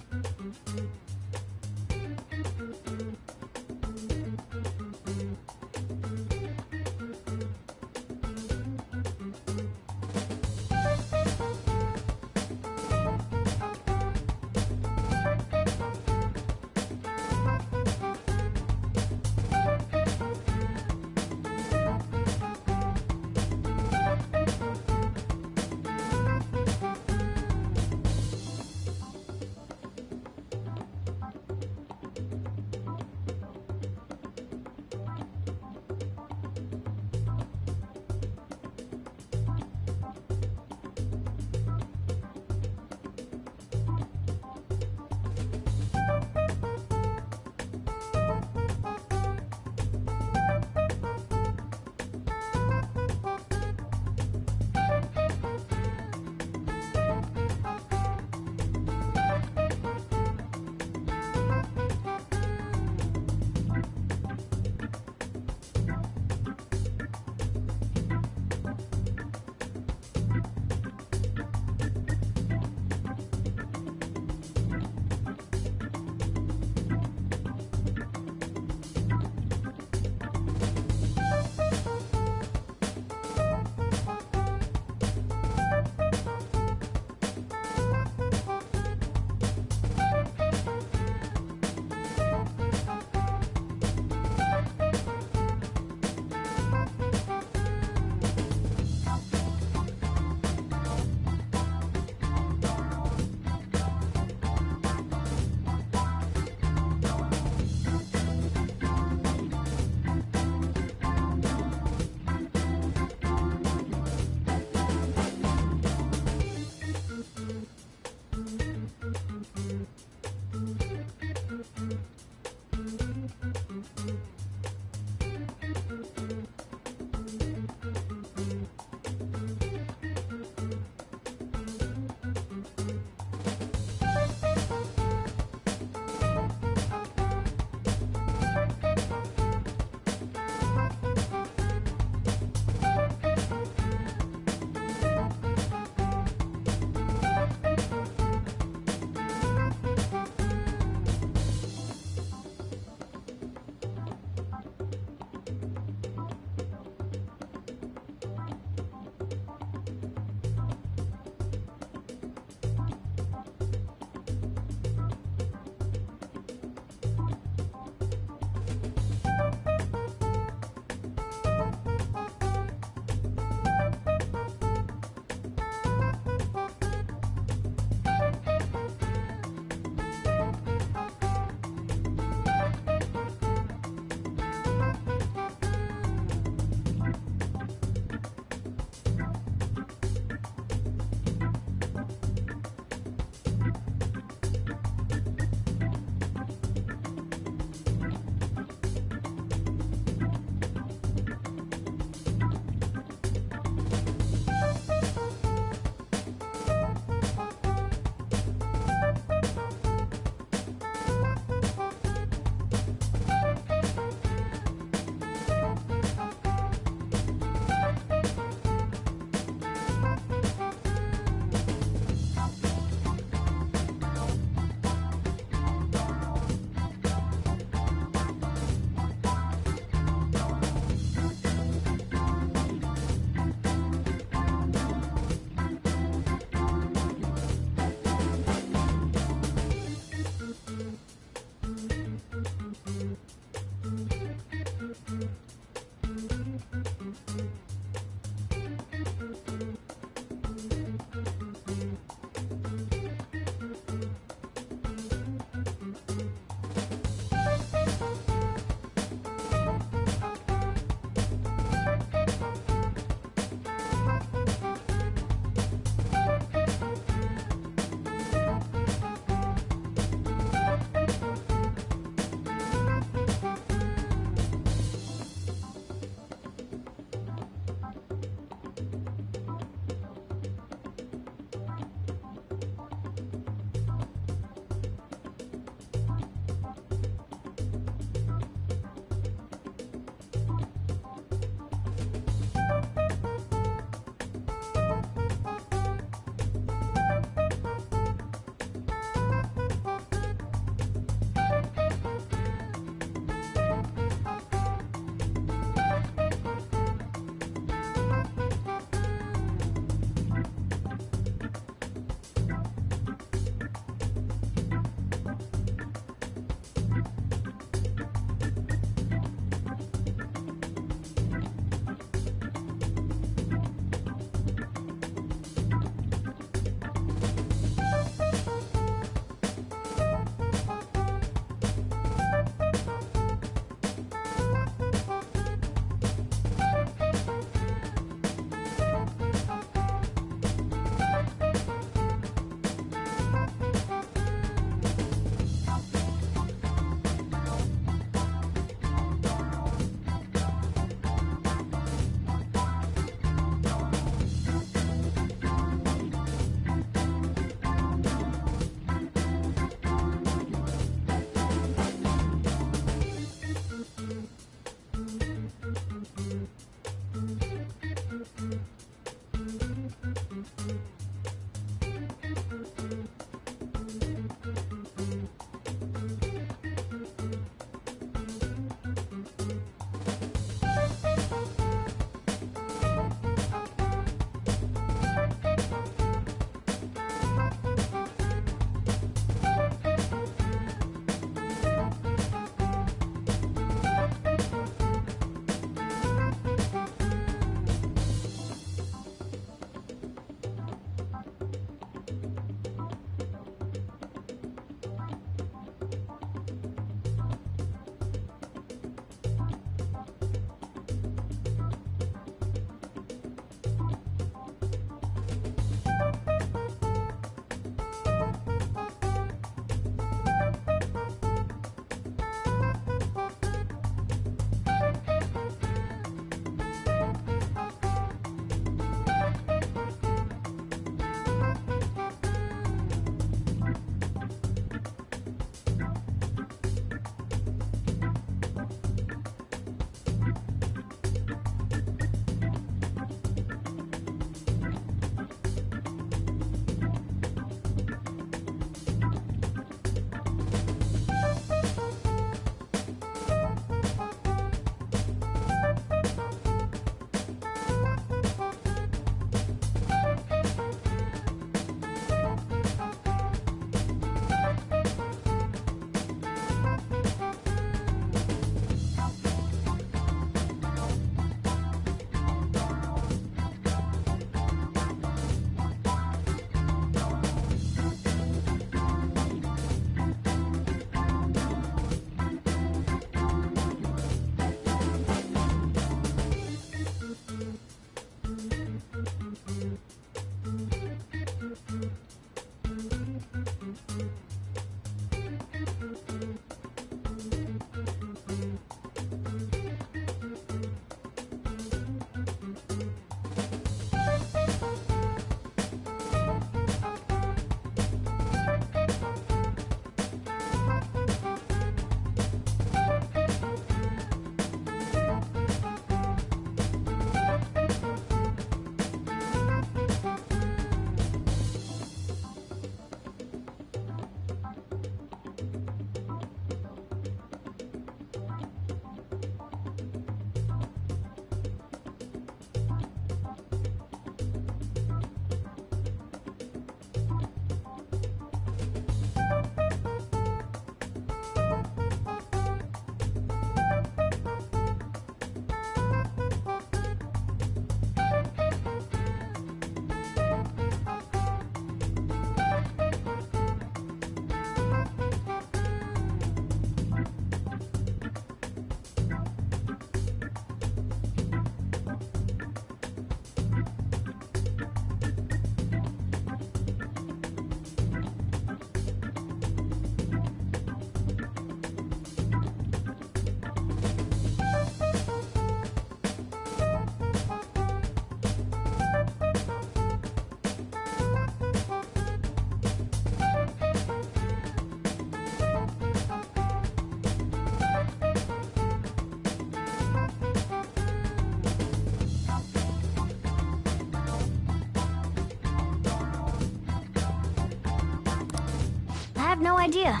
have no idea.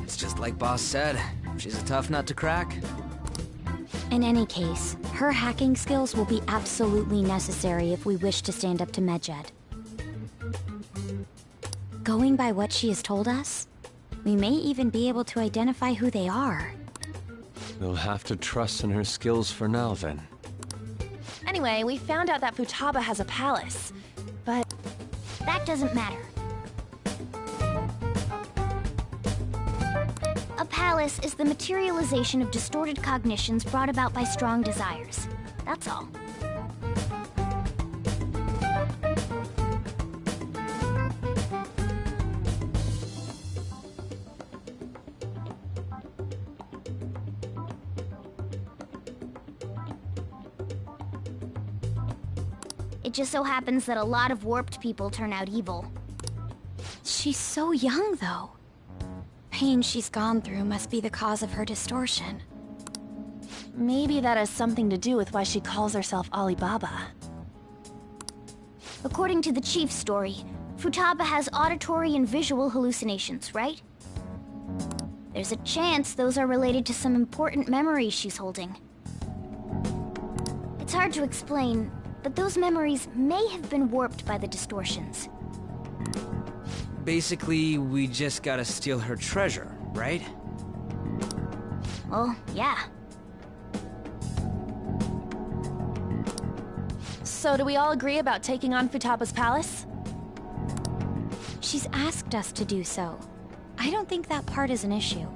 It's just like Boss said. She's a tough nut to crack. In any case, her hacking skills will be absolutely necessary if we wish to stand up to Medjed. Going by what she has told us, we may even be able to identify who they are. We'll have to trust in her skills for now, then. Anyway, we found out that Futaba has a palace, but That doesn't matter. A palace is the materialization of distorted cognitions brought about by strong desires. That's all. It just so happens that a lot of warped people turn out evil. she's so young, though. Pain she's gone through must be the cause of her distortion. maybe that has something to do with why she calls herself Alibaba. According to the chief's story, Futaba has auditory and visual hallucinations, right? There's a chance those are related to some important memories she's holding. It's hard to explain, but those memories may have been warped by the distortions. Basically, we just gotta steal her treasure, right? Well, yeah. So do we all agree about taking on Futaba's palace? She's asked us to do so. I don't think that part is an issue.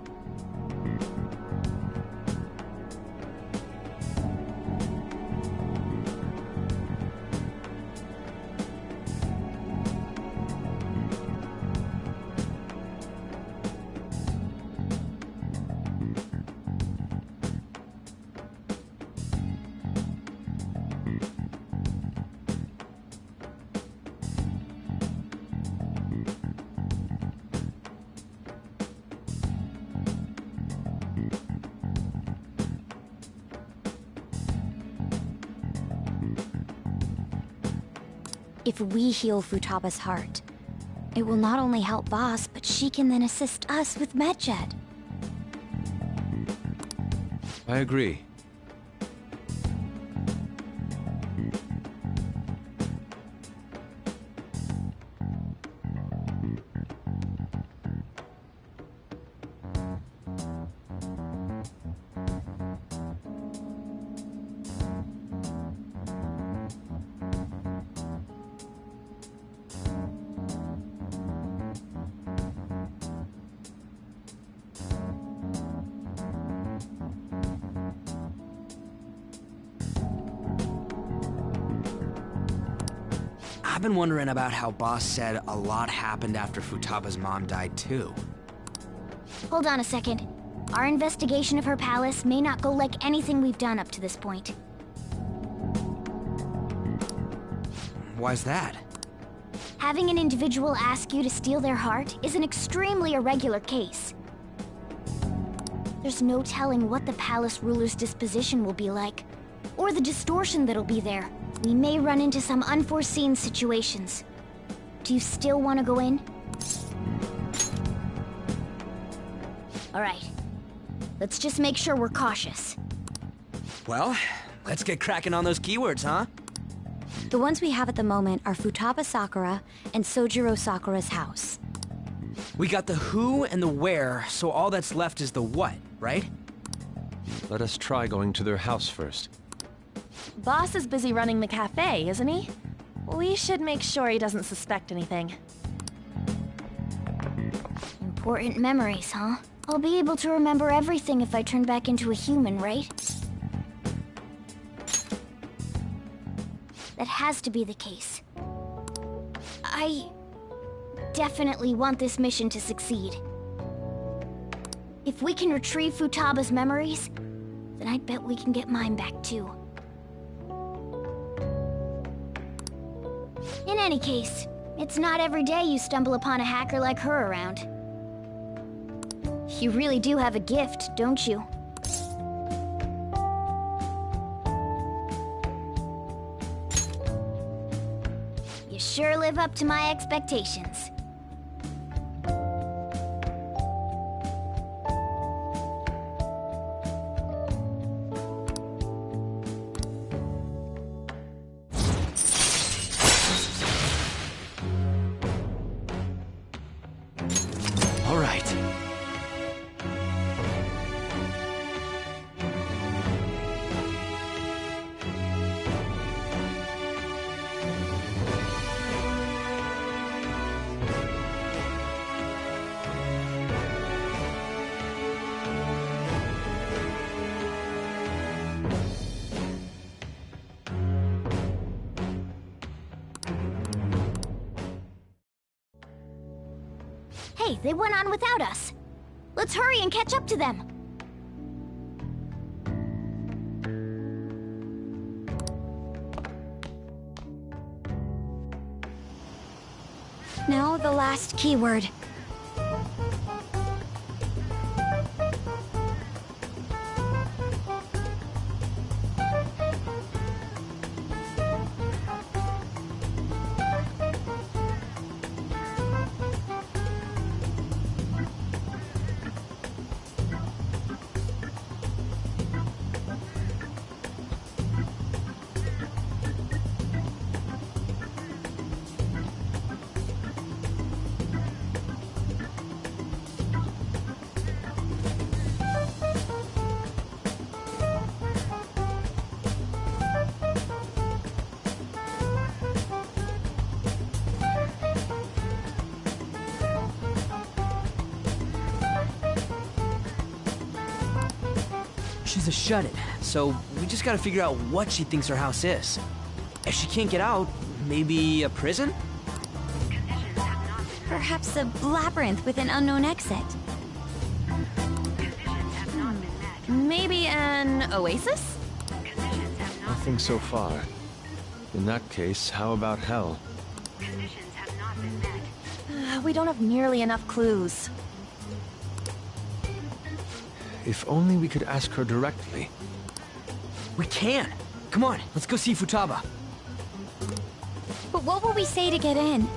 If we heal Futaba's heart, it will not only help Boss, but she can then assist us with Medjed. I agree. I've been wondering about how Boss said a lot happened after Futaba's mom died, too. Hold on a second. Our investigation of her palace may not go like anything we've done up to this point. Why's that? Having an individual ask you to steal their heart is an extremely irregular case. There's no telling what the palace ruler's disposition will be like, or the distortion that'll be there. We may run into some unforeseen situations. Do you still want to go in? All right. Let's just make sure we're cautious. Well, let's get cracking on those keywords, huh? The ones we have at the moment are Futaba Sakura and Sojiro Sakura's house. We got the who and the where, so all that's left is the what, right? Let us try going to their house first. Boss is busy running the cafe, isn't he? We should make sure he doesn't suspect anything. Important memories, huh? I'll be able to remember everything if I turn back into a human, right? That has to be the case. I definitely want this mission to succeed. If we can retrieve Futaba's memories, then I'd bet we can get mine back too. In any case, it's not every day you stumble upon a hacker like her around. You really do have a gift, don't you? You sure live up to my expectations. Hey, they went on without us. Let's hurry and catch up to them. Now the last keyword. She's a shut-in, so we just gotta figure out what she thinks her house is. If she can't get out, maybe a prison? Perhaps a labyrinth with an unknown exit. Maybe an oasis? Nothing so far. In that case, how about hell? We don't have nearly enough clues. If only we could ask her directly. We can! Come on, let's go see Futaba. But what will we say to get in?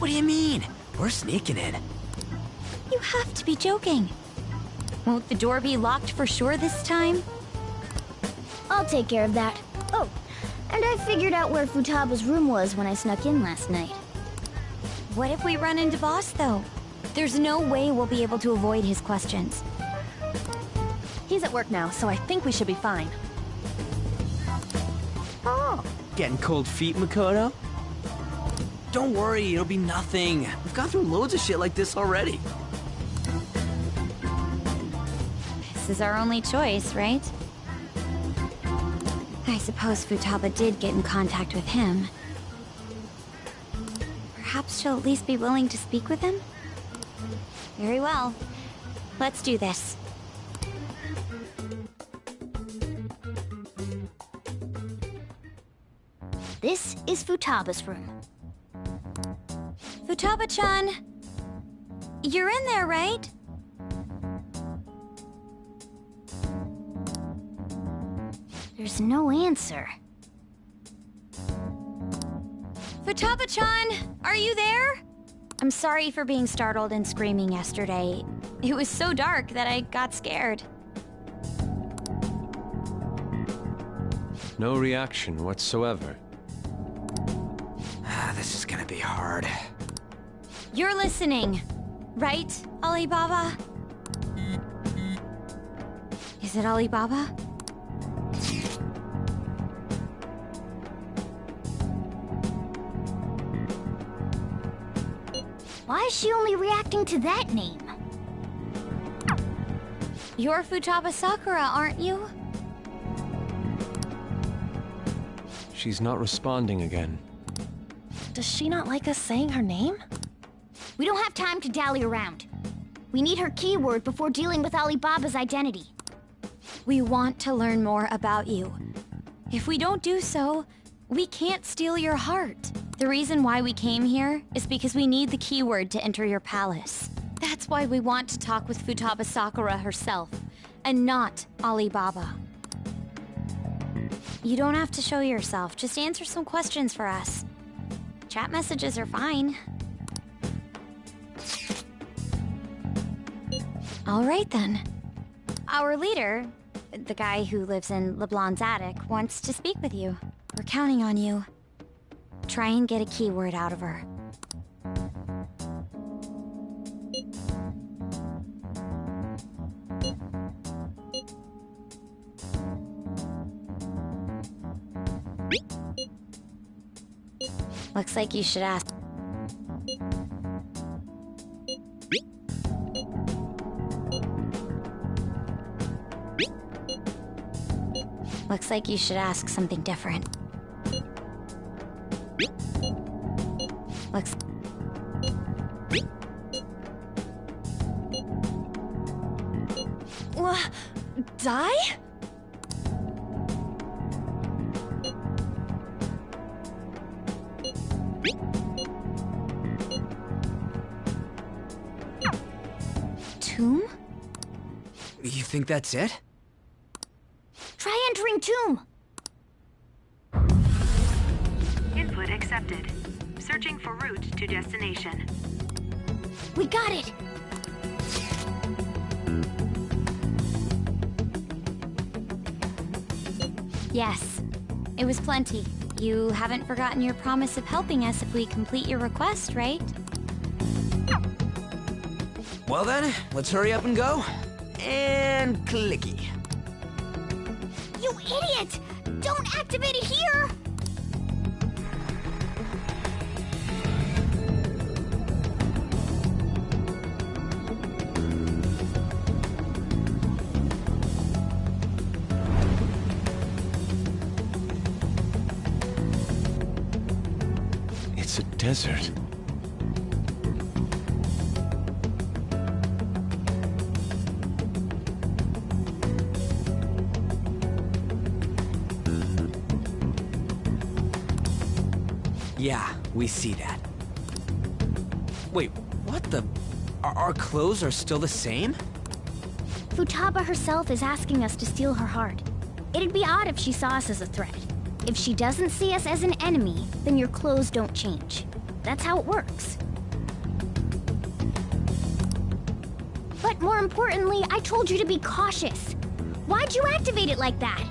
What do you mean? We're sneaking in. You have to be joking. Won't the door be locked for sure this time? I'll take care of that. Oh, And I figured out where Futaba's room was when I snuck in last night. What if we run into Boss, though? There's no way we'll be able to avoid his questions. He's at work now, so I think we should be fine. Oh, getting cold feet, Makoto? Don't worry, it'll be nothing. We've gone through loads of shit like this already. This is our only choice, right? I suppose Futaba did get in contact with him. Perhaps she'll at least be willing to speak with him? Very well. Let's do this. This is Futaba's room. Futaba-chan! You're in there, right? There's no answer. Futaba-chan! Are you there? I'm sorry for being startled and screaming yesterday. It was so dark that I got scared. No reaction whatsoever. This is gonna be hard. You're listening, right, Alibaba? Is it Alibaba? Why is she only reacting to that name? You're Futaba Sakura, aren't you? She's not responding again. Does she not like us saying her name? We don't have time to dally around. We need her keyword before dealing with Alibaba's identity. We want to learn more about you. If we don't do so, we can't steal your heart. The reason why we came here is because we need the keyword to enter your palace. That's why we want to talk with Futaba Sakura herself, and not Alibaba. You don't have to show yourself, just answer some questions for us. Chat messages are fine. All right then. Our leader, the guy who lives in LeBlanc's attic, wants to speak with you. We're counting on you. Try and get a keyword out of her. Looks like you should ask. Looks like you should ask something different. Looks... Die? Tomb? You think that's it? Try entering tomb! Input accepted. Searching for route to destination. We got it! Yes, it was plenty. You haven't forgotten your promise of helping us if we complete your request, right? Well then, let's hurry up and go. And clicky. You idiot! Don't activate it here! It's a desert. Yeah, we see that. Wait, what the? Our clothes are still the same? Futaba herself is asking us to steal her heart. It'd be odd if she saw us as a threat. If she doesn't see us as an enemy, then your clothes don't change. That's how it works. But more importantly, I told you to be cautious. Why'd you activate it like that?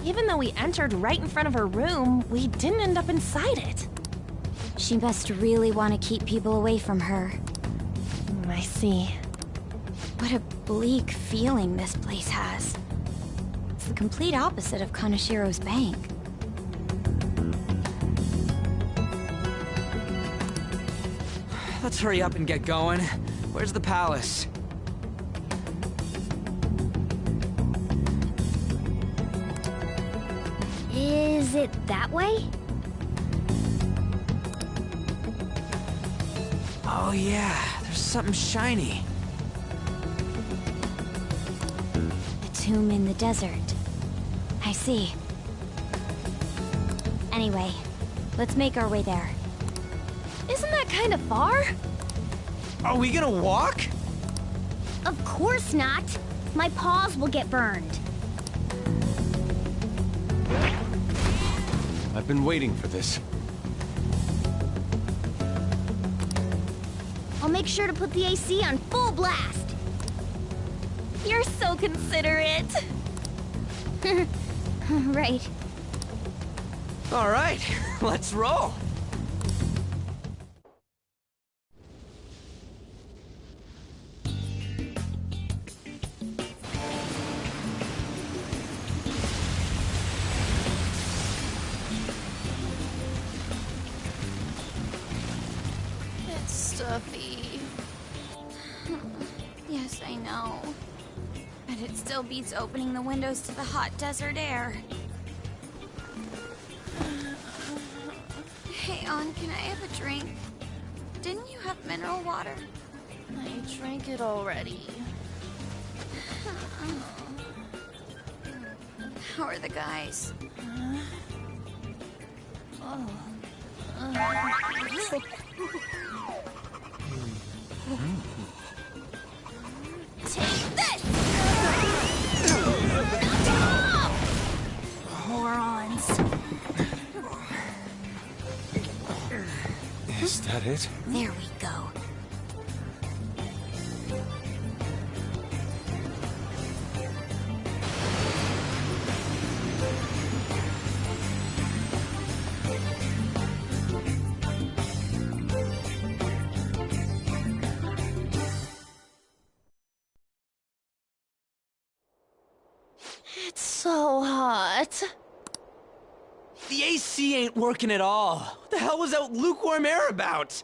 Even though we entered right in front of her room, we didn't end up inside it. She must really want to keep people away from her. I see. What a bleak feeling this place has. It's the complete opposite of Kanashiro's bank. Let's hurry up and get going. Where's the palace? Is it that way? Oh yeah, there's something shiny. The tomb in the desert. I see. Anyway, let's make our way there. Isn't that kind of far? Are we gonna walk? Of course not. My paws will get burned. I've been waiting for this. I'll make sure to put the AC on full blast. You're so considerate. Right. All right, let's roll. It's stuffy. Yes, I know. But it still beats opening the windows to the hot desert air. Hey, An, can I have a drink? Didn't you have mineral water? I drank it already. How are the guys? Take this! Morons. Is that it? There we go. It's so hot. The AC ain't working at all. What the hell was that lukewarm air about?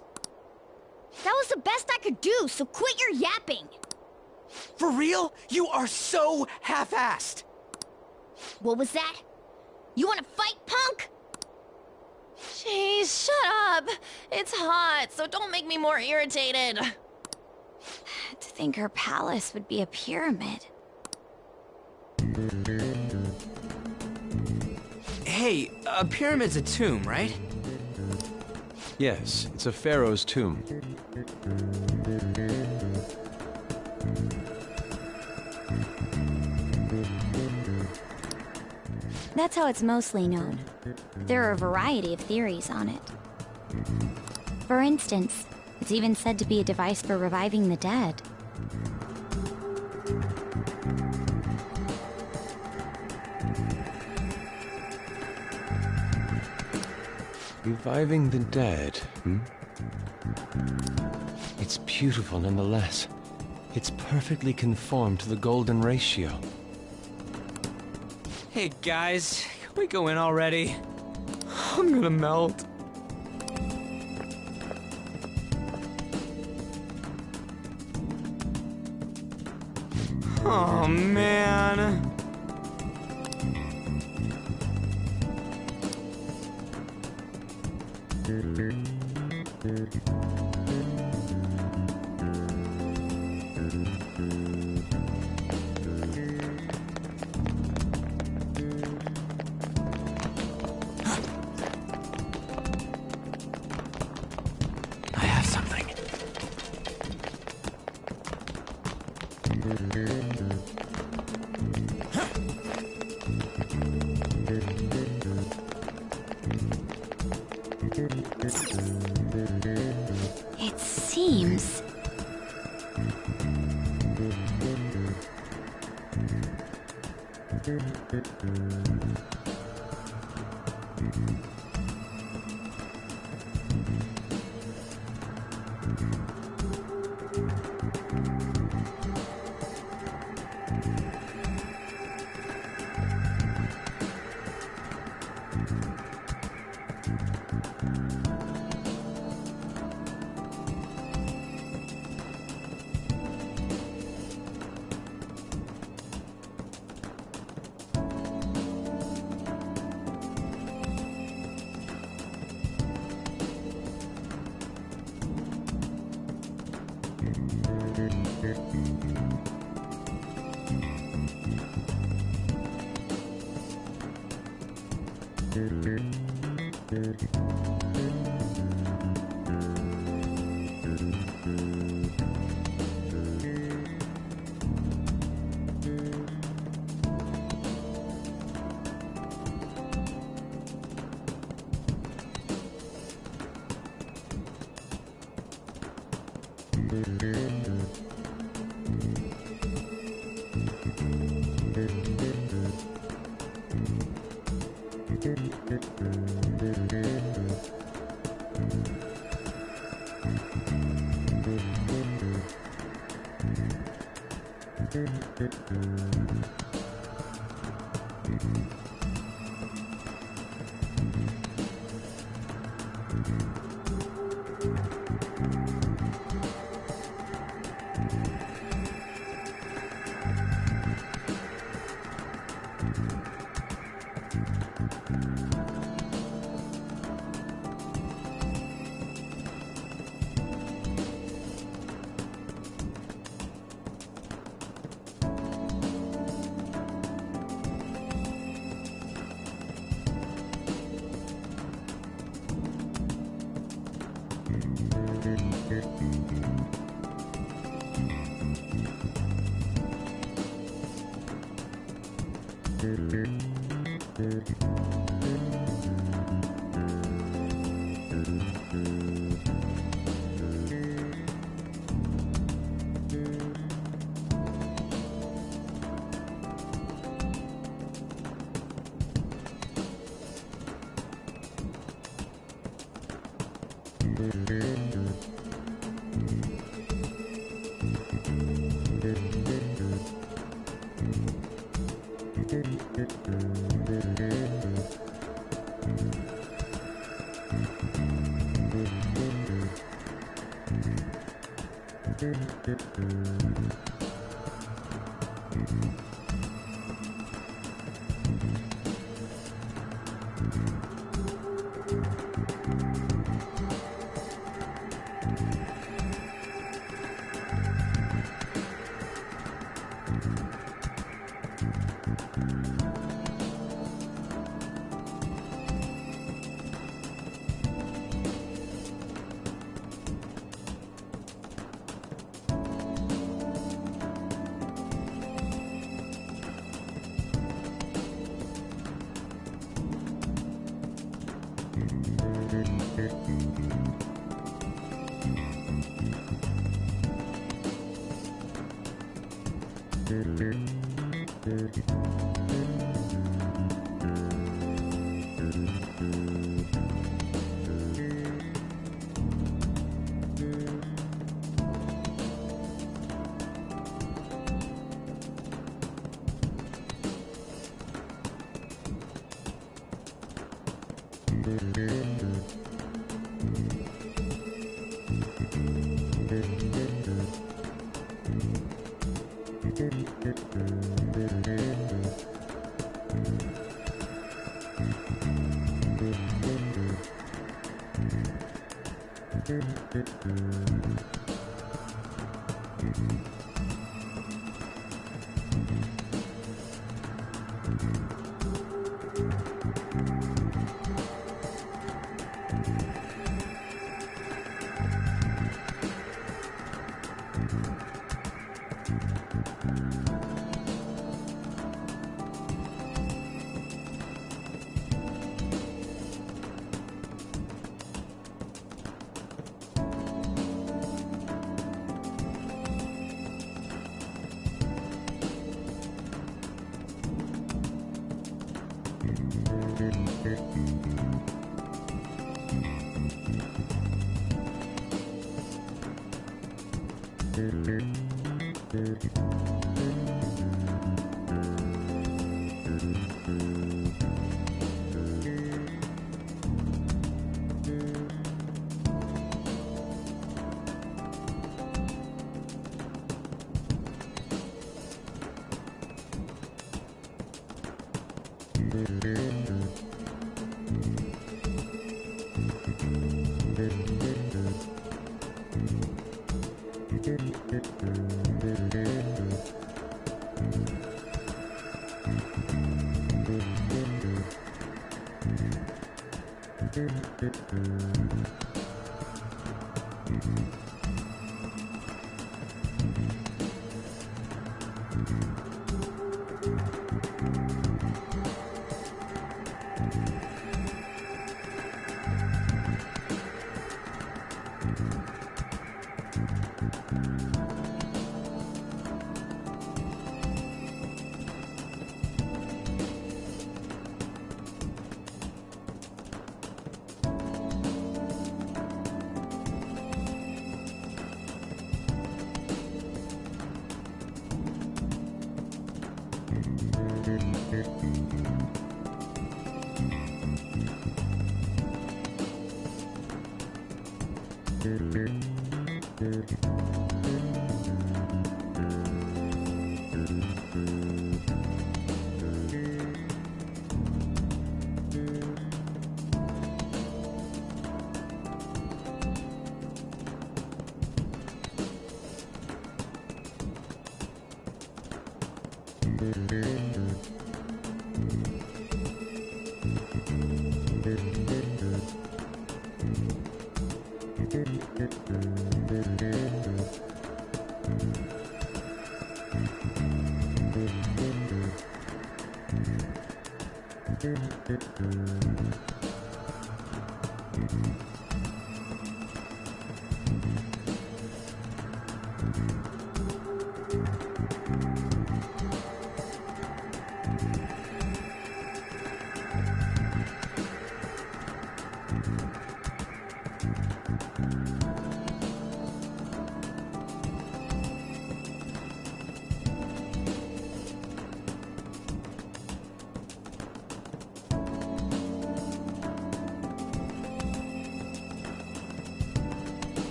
That was the best I could do, so quit your yapping. For real? You are so half-assed. What was that? You want to fight, punk? Jeez, shut up. It's hot, so don't make me more irritated. To think her palace would be a pyramid. Hey, a pyramid's a tomb, right? Yes, it's a pharaoh's tomb. That's how it's mostly known. There are a variety of theories on it. For instance, it's even said to be a device for reviving the dead. Reviving the dead, hmm? It's beautiful nonetheless. It's perfectly conformed to the golden ratio. Hey guys, can we go in already? I'm gonna melt. Oh man. I have something. It seems...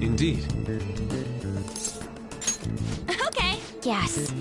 Indeed. Okay. Yes.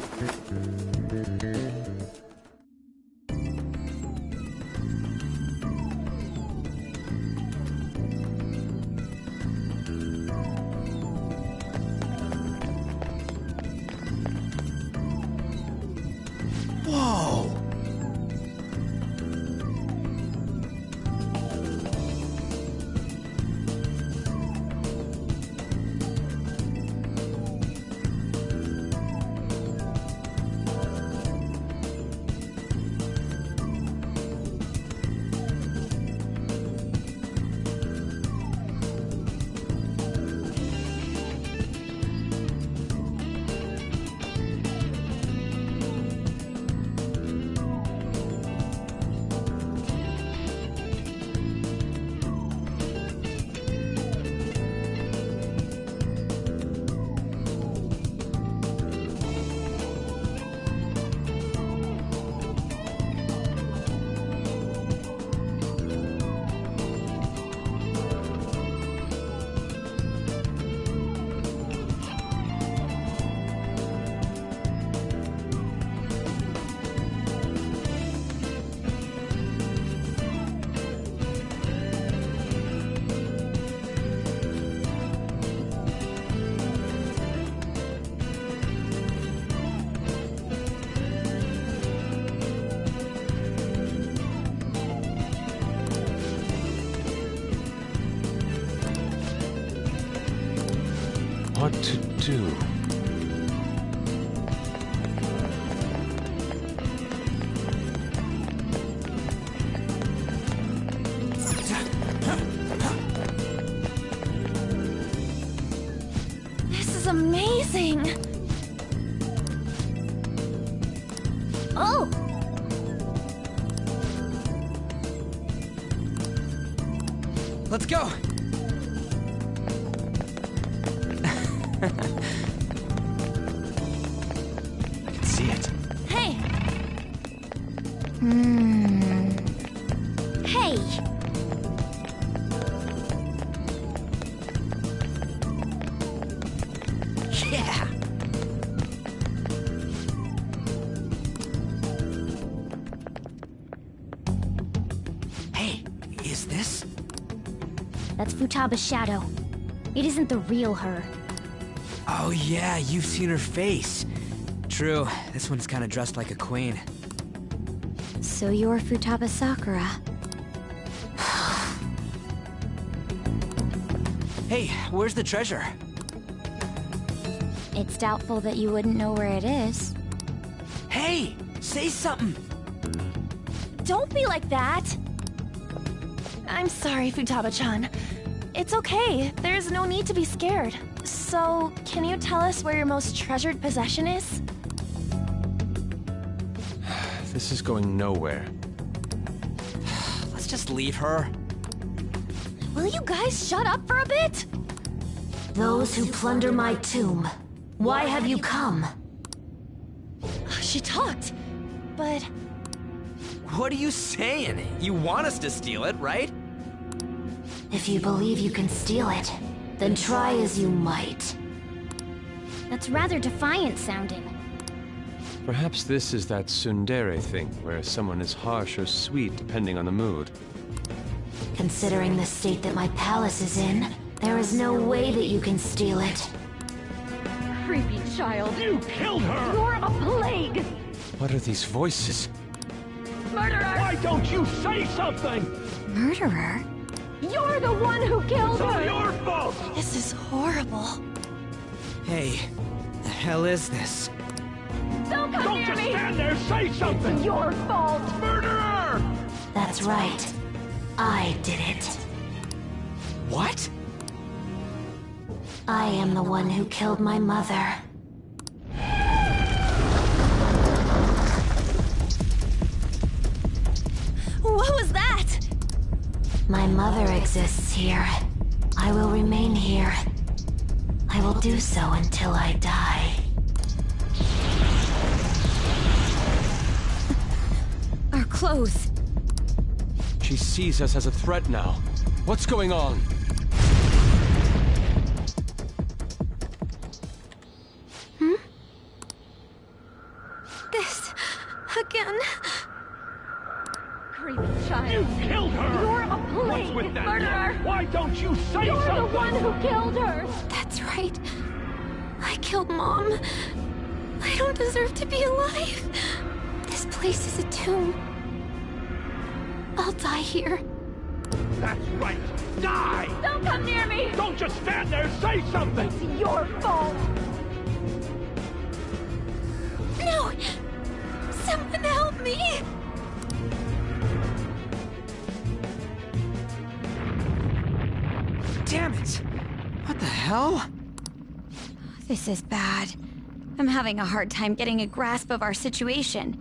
what to do. This is amazing! Oh! Let's go! I can see it. Hey! Hey! Yeah! Hey, is this? That's Futaba's shadow. It isn't the real her. Oh yeah, you've seen her face. True, this one's kinda dressed like a queen. So you're Futaba Sakura. Hey, where's the treasure? It's doubtful that you wouldn't know where it is. Hey, say something! Don't be like that! I'm sorry, Futaba-chan. It's okay. There's no need to be scared. So, can you tell us where your most treasured possession is? This is going nowhere. Let's just leave her. Will you guys shut up for a bit? Those who plunder my tomb, why have you come? She talked, but... What are you saying? You want us to steal it, right? If you believe you can steal it, then try as you might. That's rather defiant sounding. Perhaps this is that tsundere thing, where someone is harsh or sweet depending on the mood. Considering the state that my palace is in, there is no way that you can steal it. Creepy child. You killed her! You're a plague! What are these voices? Murderer! Why don't you say something? Murderer? You're the one who killed It's all her! your fault! This is horrible. Hey, the hell is this? Don't come Don't near just me! stand there, say something! It's your fault! Murderer! That's right. I did it. What? I am the one who killed my mother. What was that? My mother exists here. I will remain here. I will do so until I die. Our clothes. She sees us as a threat now. What's going on? This... again. Creepy child. You killed her! You're a plague! What's with that? Murderer! Why don't you say You're something? the one who killed her! That's right. I killed Mom. I don't deserve to be alive. This place is a tomb. I'll die here. That's right. Die! Don't come near me! Don't just stand there, say something! It's your fault! No! Someone help me! Damn it! What the hell? This is bad. I'm having a hard time getting a grasp of our situation.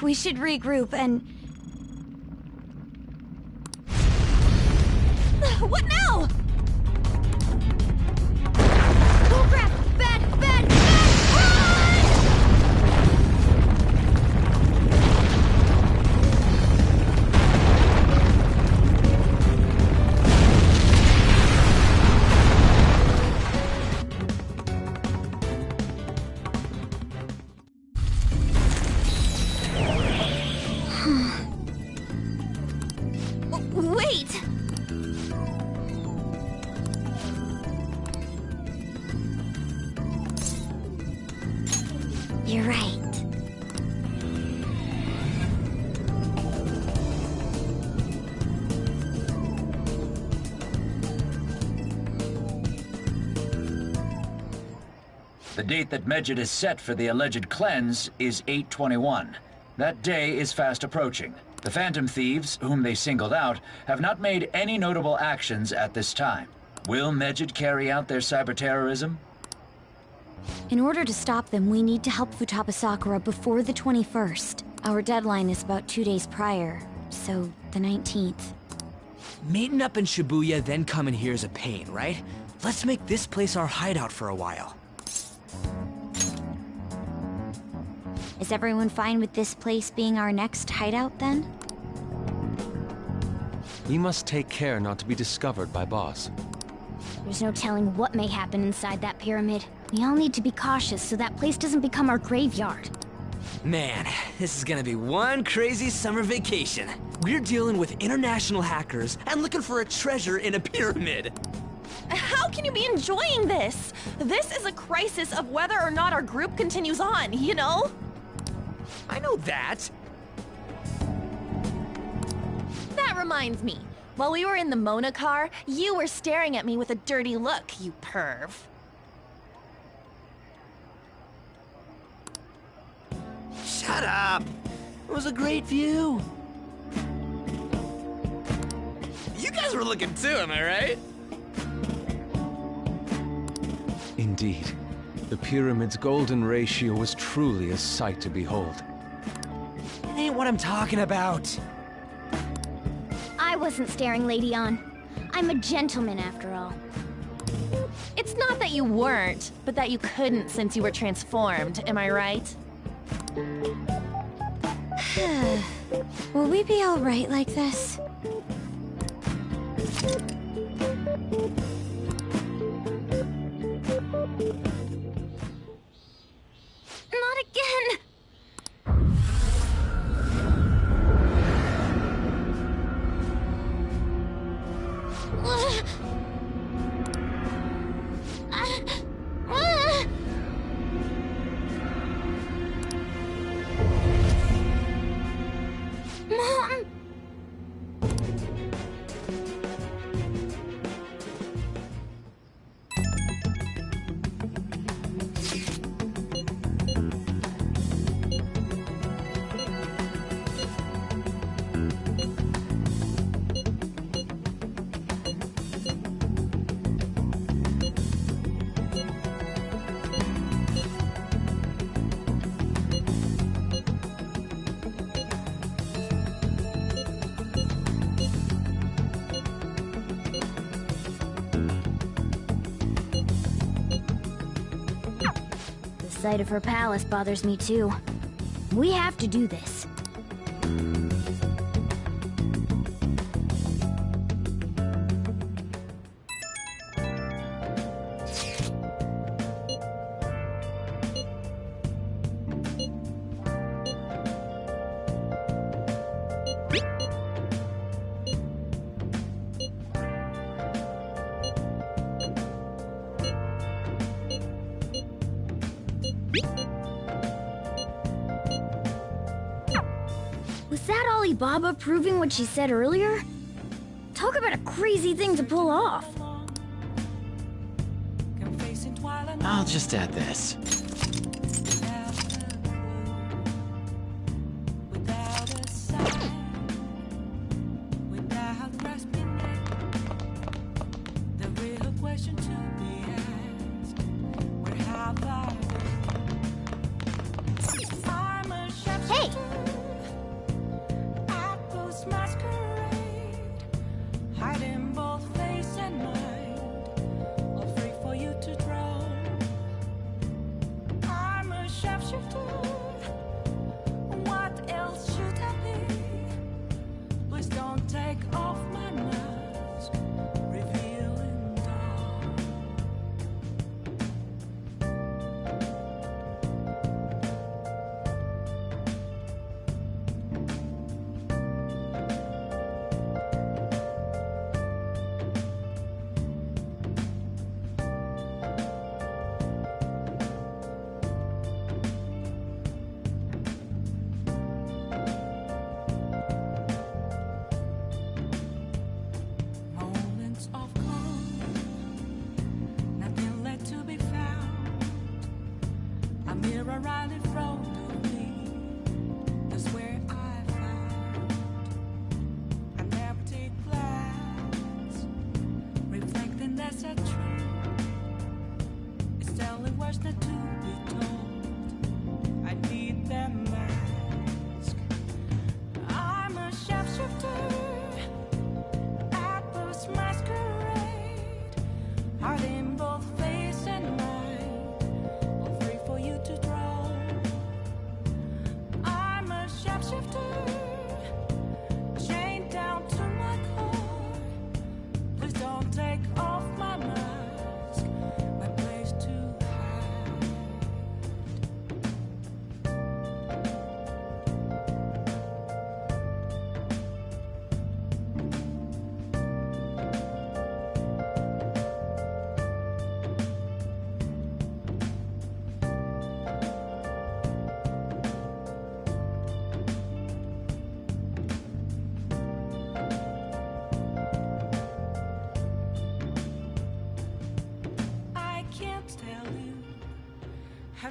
We should regroup and... What now? Oh crap! Bad! Bad! Bad! Run! Wait! The date that Medjed has set for the alleged cleanse is 8/21. That day is fast approaching. The Phantom Thieves, whom they singled out, have not made any notable actions at this time. Will Medjed carry out their cyber-terrorism? In order to stop them, we need to help Futaba Sakura before the 21st. Our deadline is about 2 days prior, so the 19th. Meeting up in Shibuya, then coming here is a pain, right? Let's make this place our hideout for a while. Is everyone fine with this place being our next hideout, then? We must take care not to be discovered by Boss. There's no telling what may happen inside that pyramid. We all need to be cautious so that place doesn't become our graveyard. Man, this is gonna be one crazy summer vacation. We're dealing with international hackers and looking for a treasure in a pyramid. How can you be enjoying this? This is a crisis of whether or not our group continues on, you know? I know that. That reminds me. While we were in the Mona car, you were staring at me with a dirty look, you perv. Shut up! It was a great view. You guys were looking too, am I right? Indeed. The pyramid's golden ratio was truly a sight to behold. That ain't what I'm talking about. I wasn't staring, Lady On. I'm a gentleman, after all. It's not that you weren't, but that you couldn't since you were transformed, am I right? Will we be all right like this? Not again! Mom! The sight of her palace bothers me too. We have to do this. Was that Alibaba proving what she said earlier? Talk about a crazy thing to pull off. I'll just add this. Hey!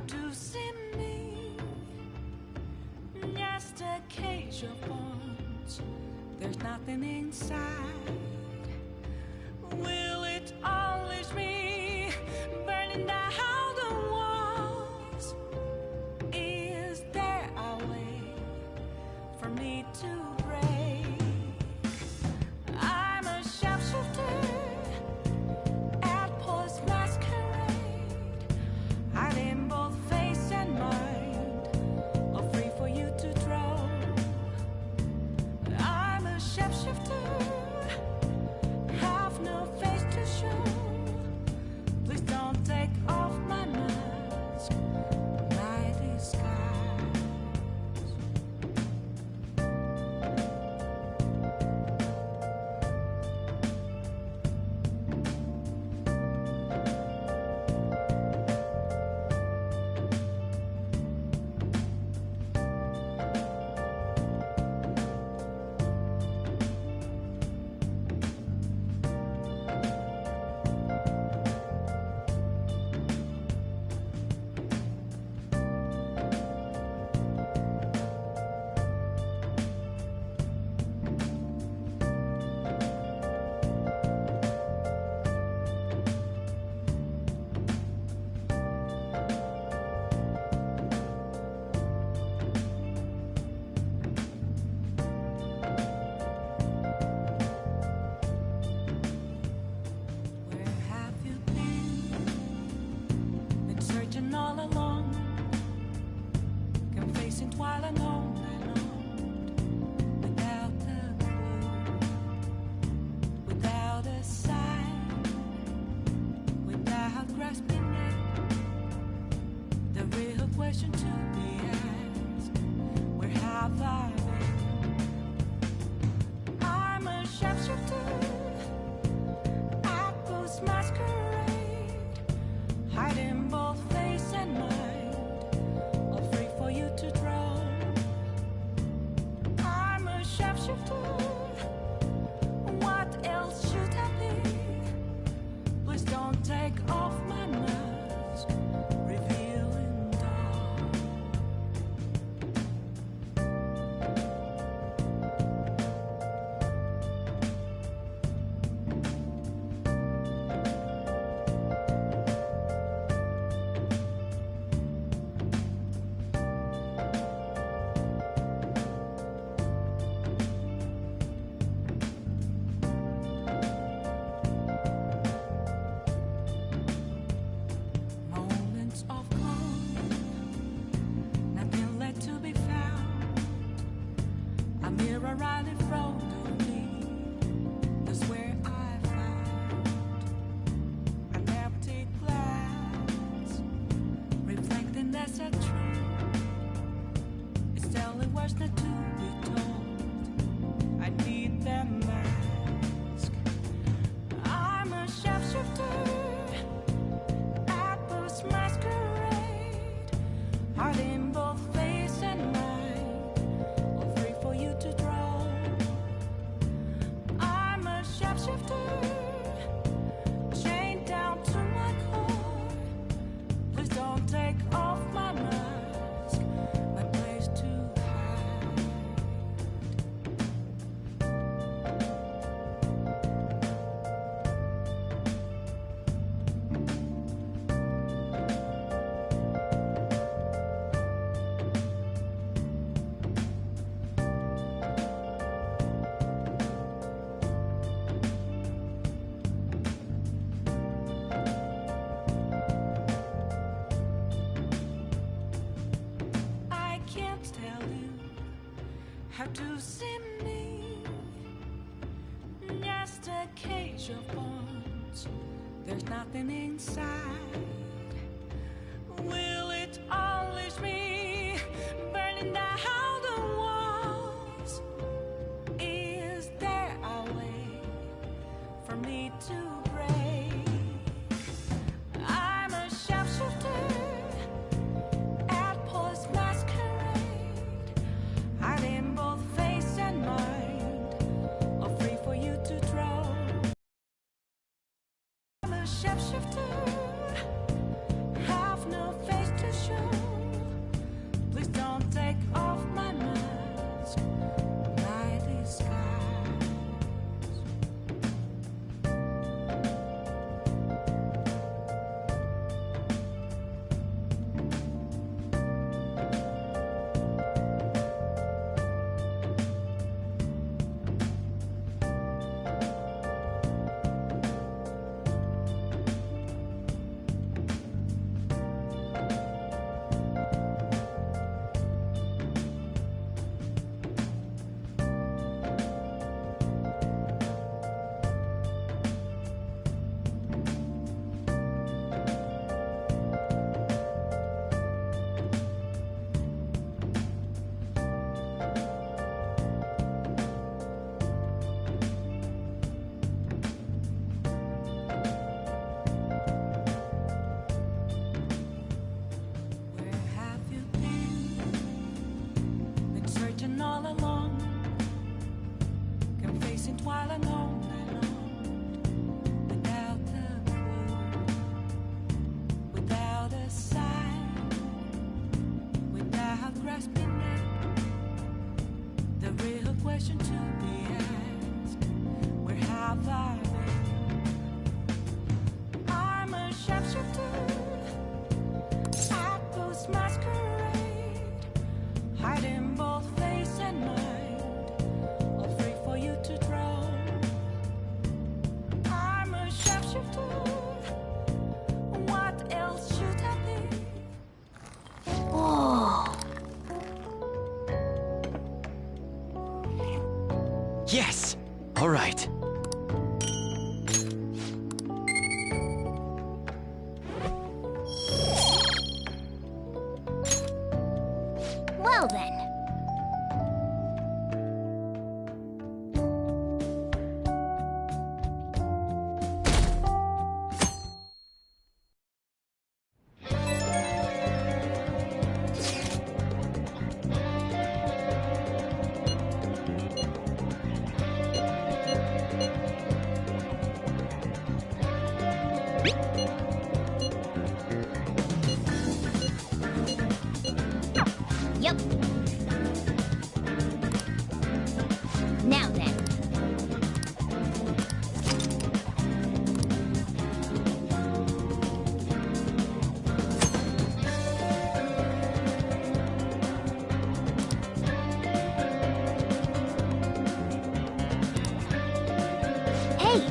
Have to see me, just a cage of bones. There's nothing inside. Will it always be burning down the walls? Is there a way for me to break? I'm a sharpshooter at post masquerade, hiding both face and mind, all free for you to draw. I'm a shapeshifter, have no face to show. Please don't take off my mask, my disguise. Where have you been searching all along, confessing while alone and on, without a clue, without a sign, without grasping it. The real question to be asked: where have I been? I'm a sharpshooter at post masquerade, hiding both face and mind, all free for you to draw. I'm a sharpshooter, what else should I be? Please don't take off my mask, revealing dawn. Moments of calm, nothing left to be found. A mirror right in front of me, that's where I found an empty glass, reflecting that's a truth. It's telling words not to be told. I need that mask. I'm a sharpshooter at post masquerade, hiding both face and mind, all free for you to draw. I'm a sharpshooter, chained down to my core. Please don't take off my mask, my place to hide. I can't tell you how to see me, just a cage of bones. There's nothing inside. Will it always be burning down the walls? Is there a way for me to break? I'm a sharpshooter at post masquerade, hiding both face and mind, all free for you to draw. I'm a sharpshooter, have no face to show. silent all night long, without the clue, without a sign, without grasping at the real question to be asked: where have I been? I'm a shapeshifter, I post masquerade, hiding both face and mind, all free for you to draw. I'm a shapeshifter, what else should I be? Oh. Yes! All right. Well then. Yep. Now then. Hey!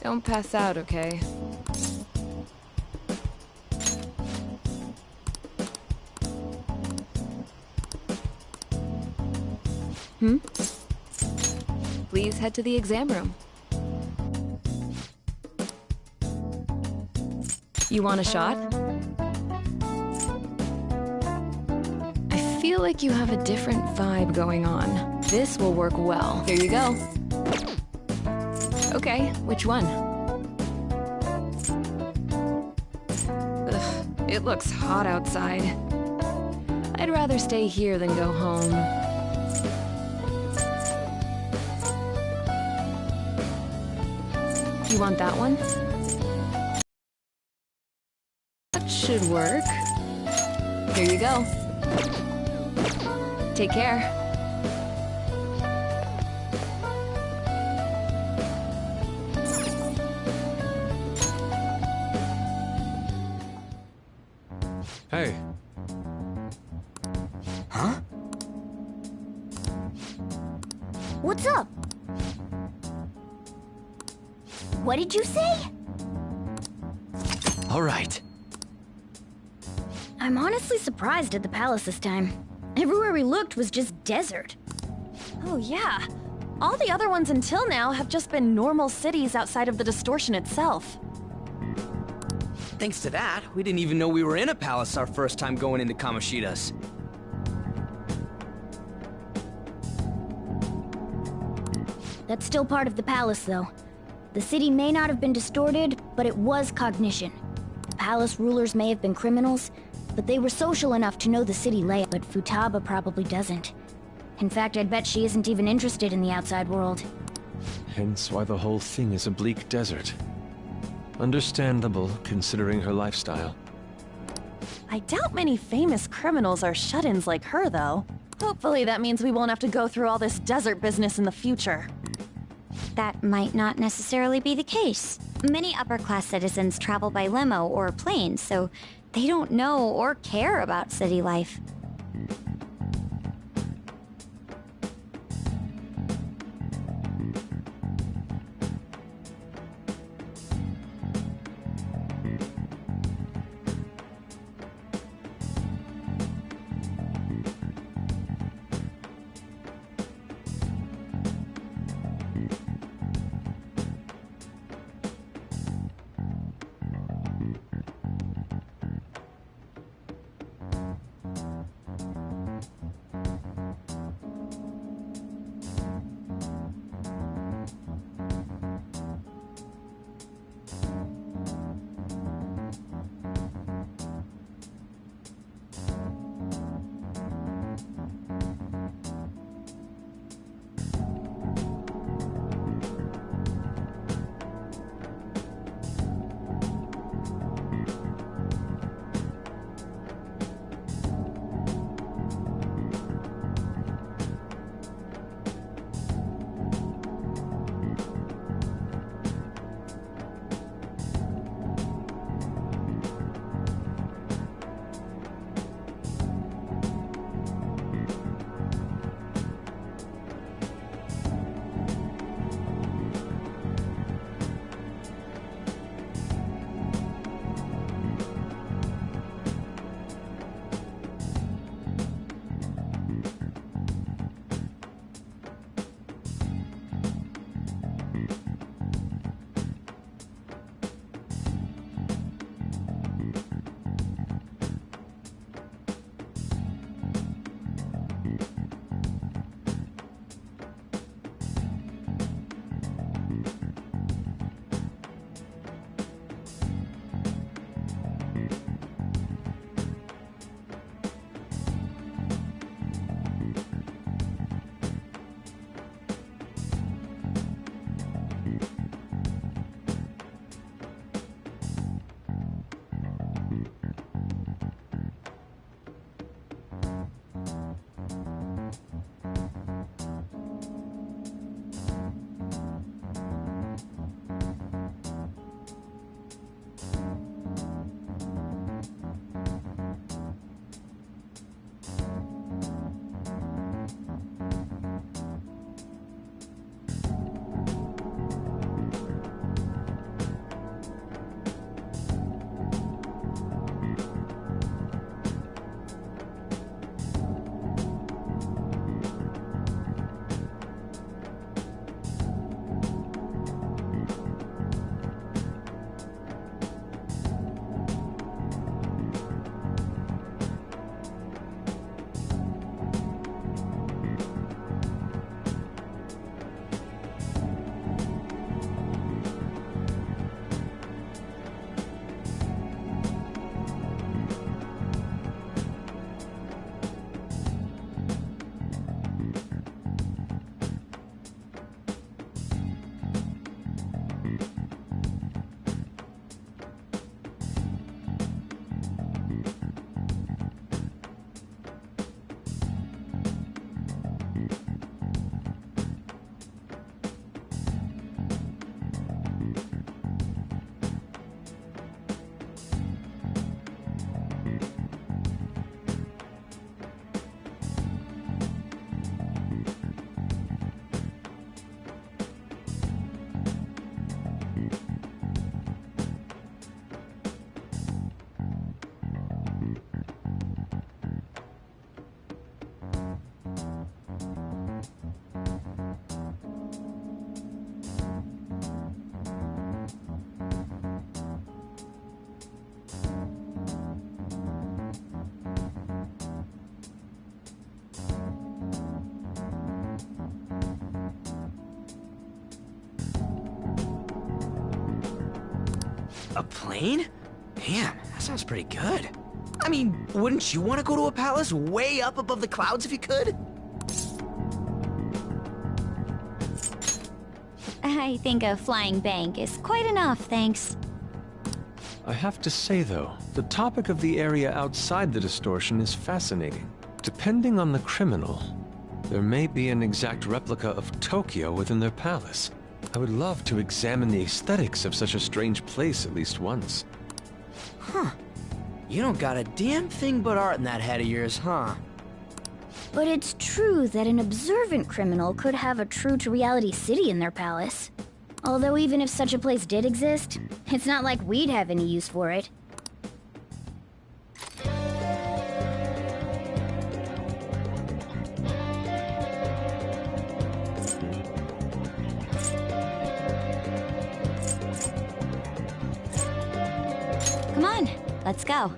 Don't pass out, okay? Please head to the exam room. You want a shot? I feel like you have a different vibe going on. This will work well. Here you go. Okay, which one? Ugh, it looks hot outside. I'd rather stay here than go home. You want that one? That should work. Here you go. Take care. Hey. Huh? What's up? What did you say? All right. I'm honestly surprised at the palace this time. Everywhere we looked was just desert. Oh yeah. All the other ones until now have just been normal cities outside of the distortion itself. Thanks to that, we didn't even know we were in a palace our first time going into Kamoshida's. That's still part of the palace, though. The city may not have been distorted, but it was cognition. Palace rulers may have been criminals, but they were social enough to know the city layout, but Futaba probably doesn't. In fact, I'd bet she isn't even interested in the outside world. Hence why the whole thing is a bleak desert. Understandable, considering her lifestyle. I doubt many famous criminals are shut-ins like her, though. Hopefully that means we won't have to go through all this desert business in the future. That might not necessarily be the case. Many upper-class citizens travel by limo or plane, so they don't know or care about city life. A plane? Damn, that sounds pretty good. I mean, wouldn't you want to go to a palace way up above the clouds if you could? I think a flying bank is quite enough, thanks. I have to say, though, the topic of the area outside the distortion is fascinating. Depending on the criminal, there may be an exact replica of Tokyo within their palace. I would love to examine the aesthetics of such a strange place at least once. Huh. You don't got a damn thing but art in that head of yours, huh? But it's true that an observant criminal could have a true-to-reality city in their palace. Although even if such a place did exist, it's not like we'd have any use for it. Come on, let's go.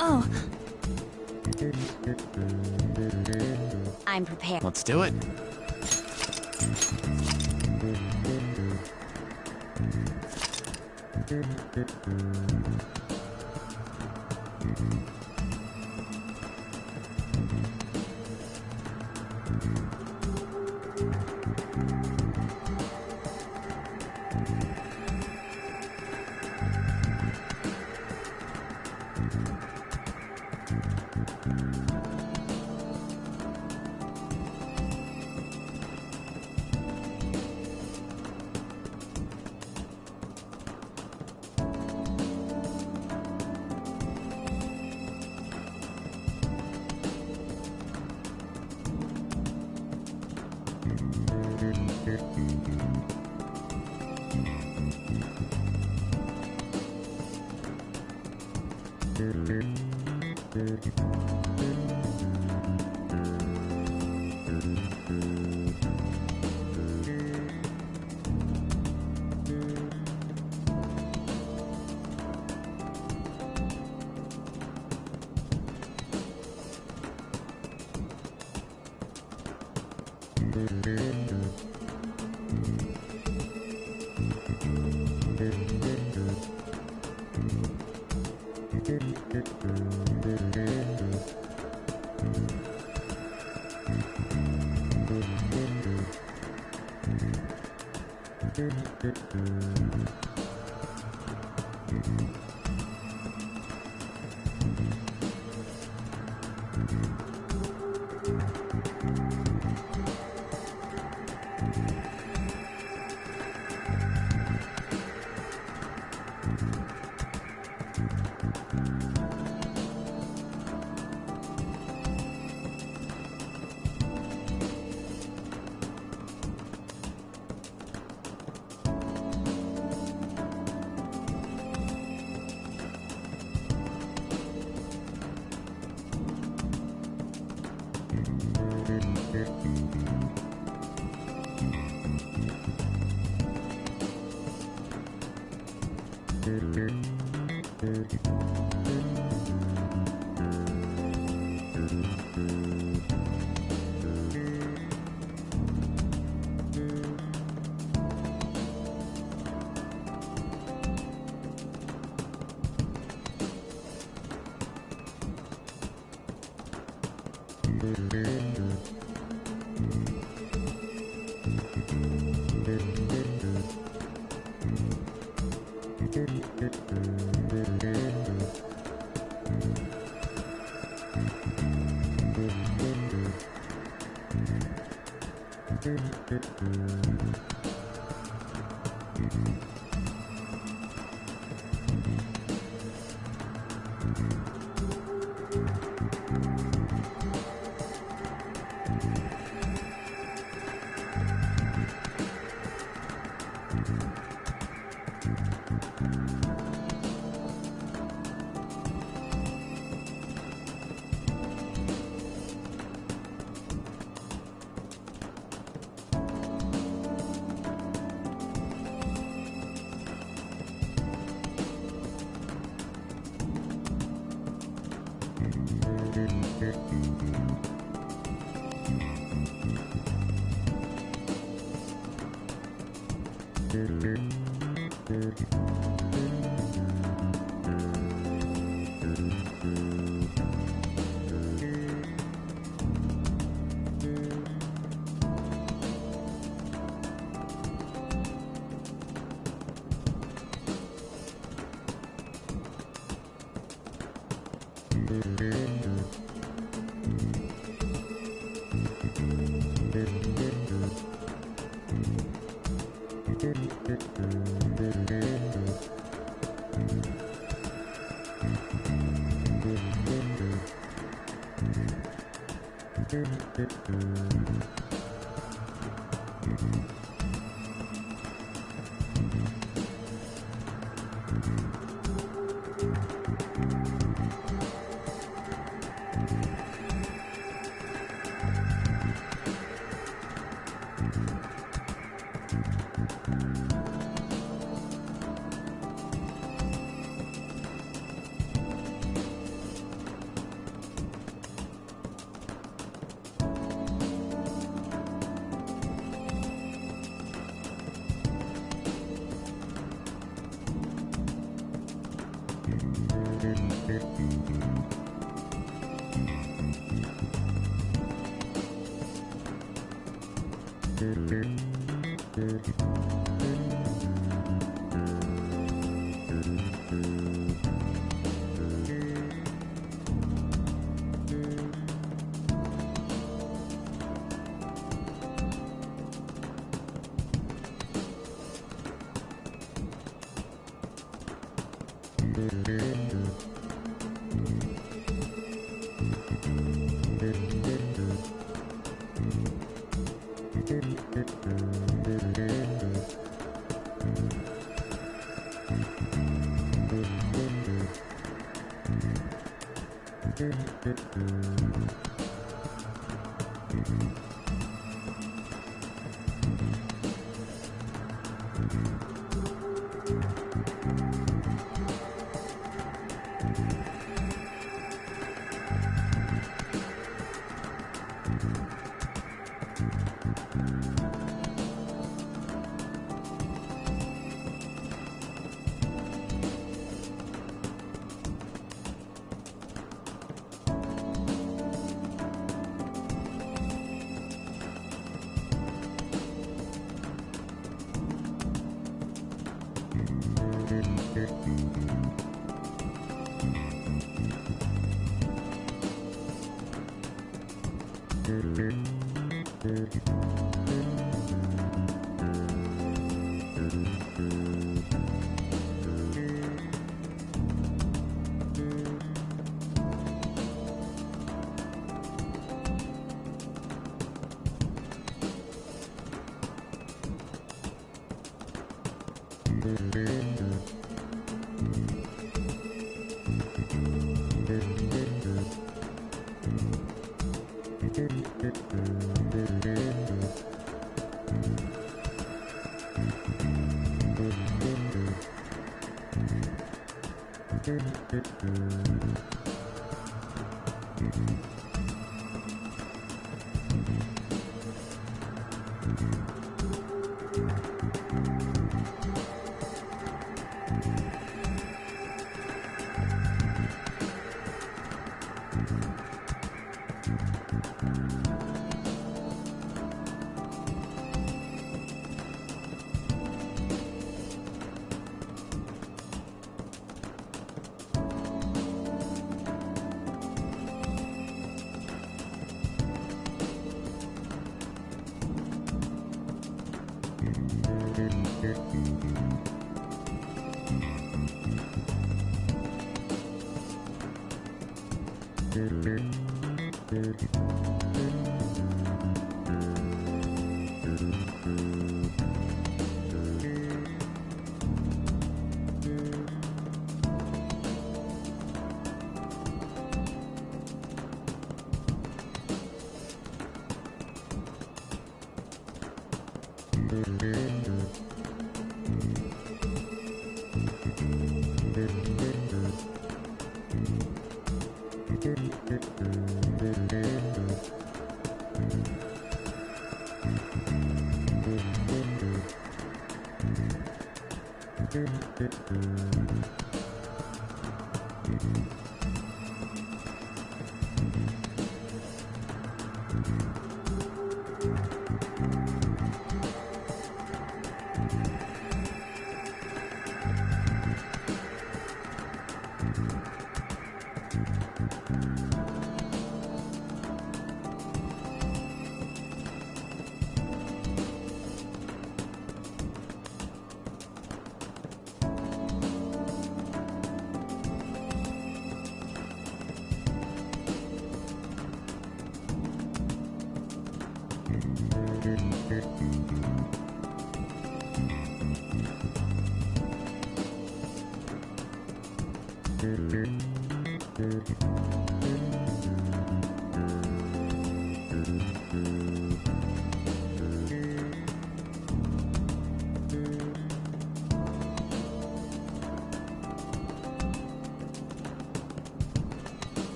Oh. I'm prepared. Let's do it.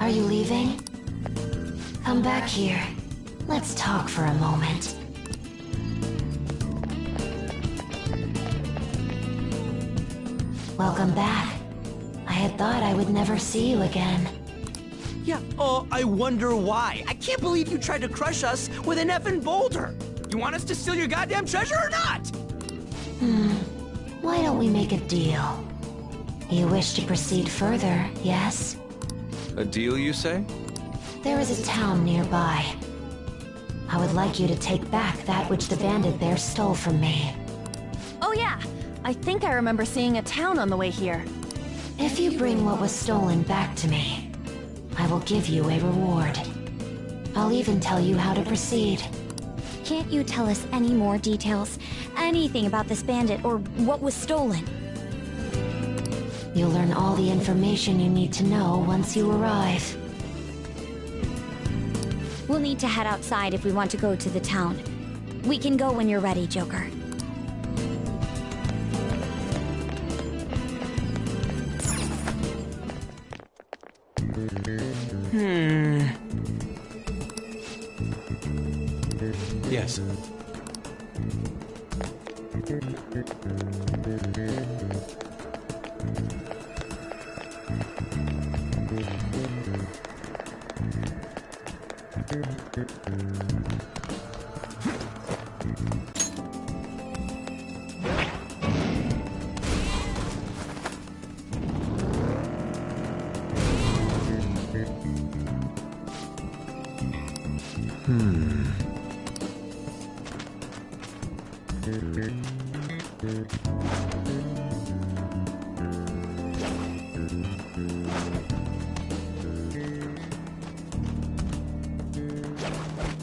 Are you leaving? Come back here. Let's talk for a moment. Welcome back. I had thought I would never see you again. Yeah, I wonder why. I can't believe you tried to crush us with an effing boulder. You want us to steal your goddamn treasure or not? Why don't we make a deal? You wish to proceed further, yes? A deal, you say? There is a town nearby. I would like you to take back that which the bandit there stole from me. Oh yeah, I think I remember seeing a town on the way here. If you bring what was stolen back to me, I will give you a reward. I'll even tell you how to proceed. Can't you tell us any more details? Anything about this bandit or what was stolen? You'll learn all the information you need to know once you arrive. We'll need to head outside if we want to go to the town. We can go when you're ready, Joker. Yes.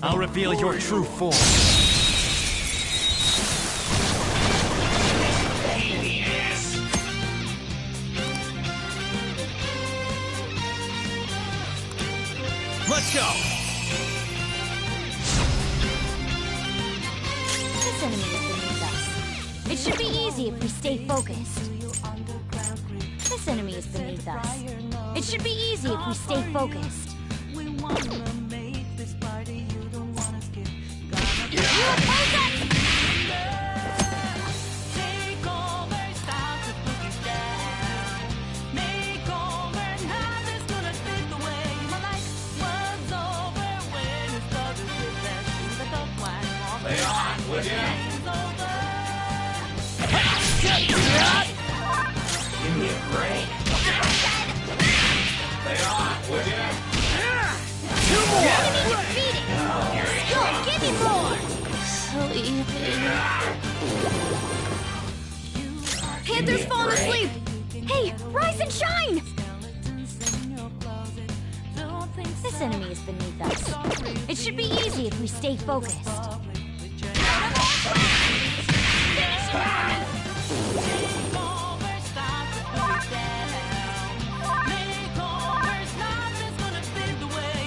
I'll reveal your true form. Let's go! This enemy is beneath us. It should be easy if we stay focused. This enemy is beneath us. It should be easy if we stay focused. Give me a break. Lay on, would ya? Two more! Enemy defeated! Go, give me more! So easy. Panther's fallen asleep! Hey, rise and shine! This enemy is beneath us. It should be easy if we stay focused.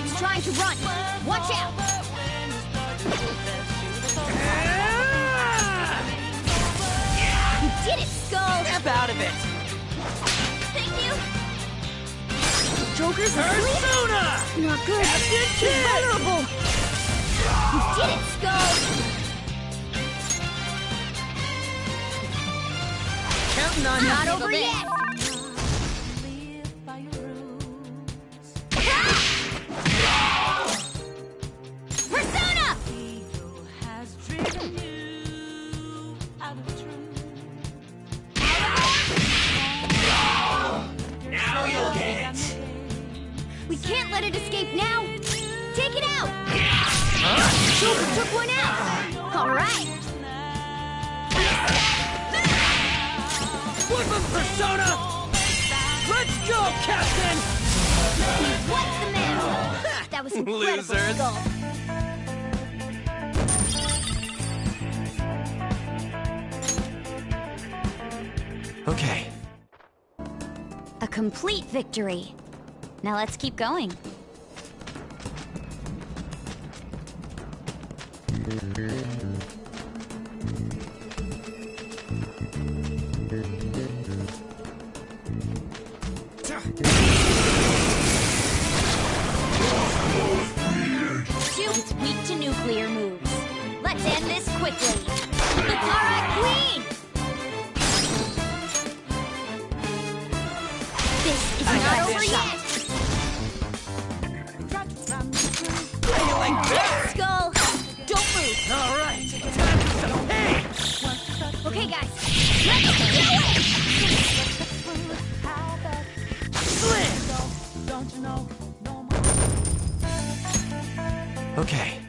He's trying to run. Watch out! You did it, Skull! Snap out of it! Thank you! Joker's asleep? Persona! Not good. He's vulnerable! You did it, Skull! Counting on you. Not over yet! Persona! Now you'll get it. We can't let it escape now! Take it out! Joker took one out! Alright! Flip him, Persona! Let's go, Captain! What's the matter? That was incredible, Losers. Skull. Okay. A complete victory. Now let's keep going. Okay.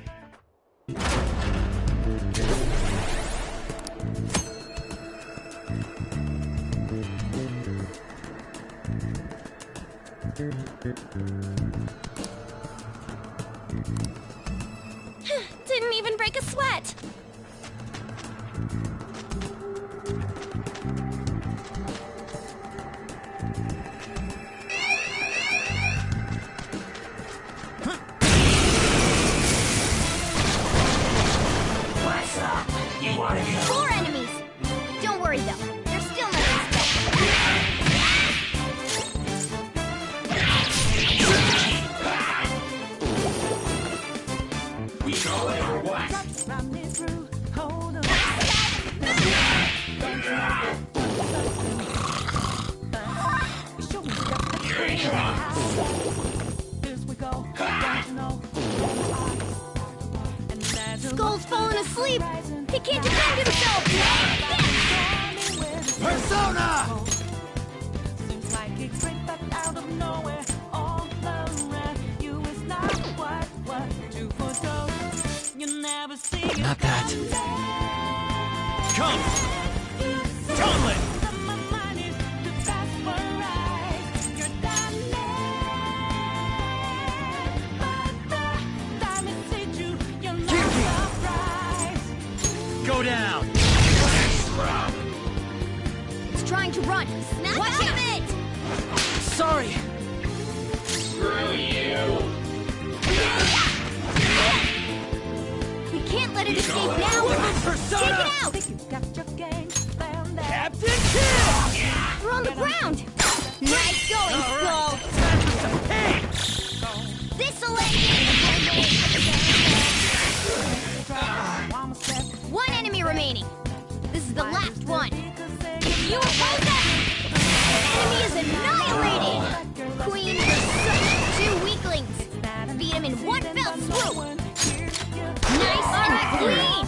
Didn't even break a sweat. What's up? You wanna go? 4 enemies. Don't worry though. They're still not We going or what? Skull's fallen asleep. He can't defend himself. Persona! Seems like it crept up out of nowhere, all around you is not what you foretold. You never see it. Not that. Come! Gauntlet! Go down! It's trying to run. Watch out of it! Sorry. Screw you! We can't let it escape now. Persona! Take it out! Captain Kidd! We're on the ground. Nice going, Skull. This'll end it. One enemy remaining. This is the last one. If you oppose that, enemy is annihilated. Queen, you're 2 weaklings. Beat him in one fell swoop. Nice and clean.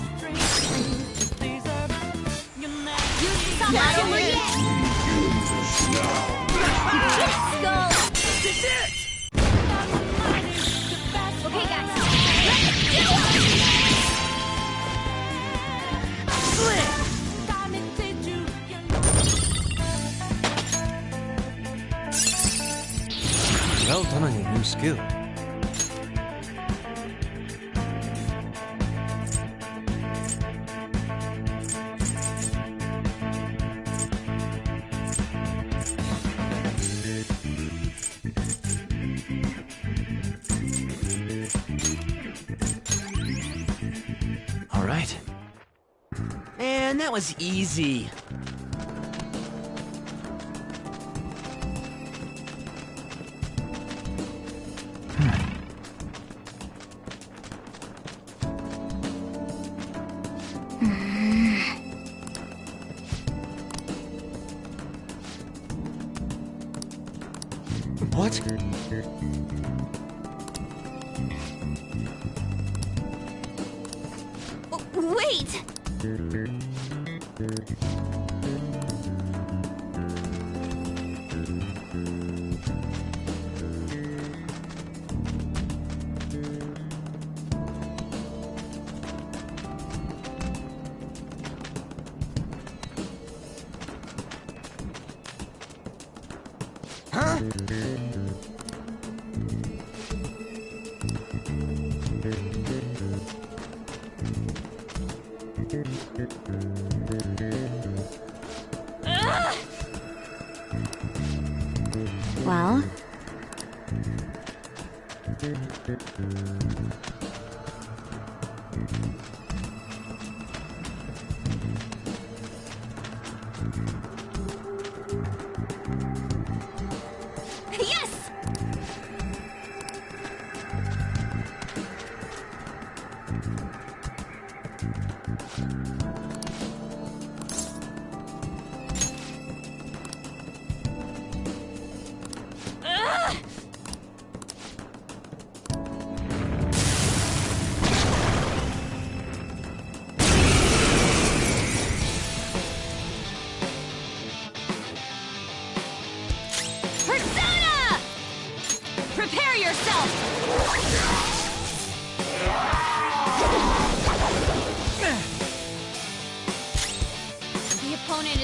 You suck yet. Yes, Skull. This is it! Okay, guys. Let's do it. Well done on your new skill. All right. Man, that was easy. What? Wait! Huh? Well? Yes!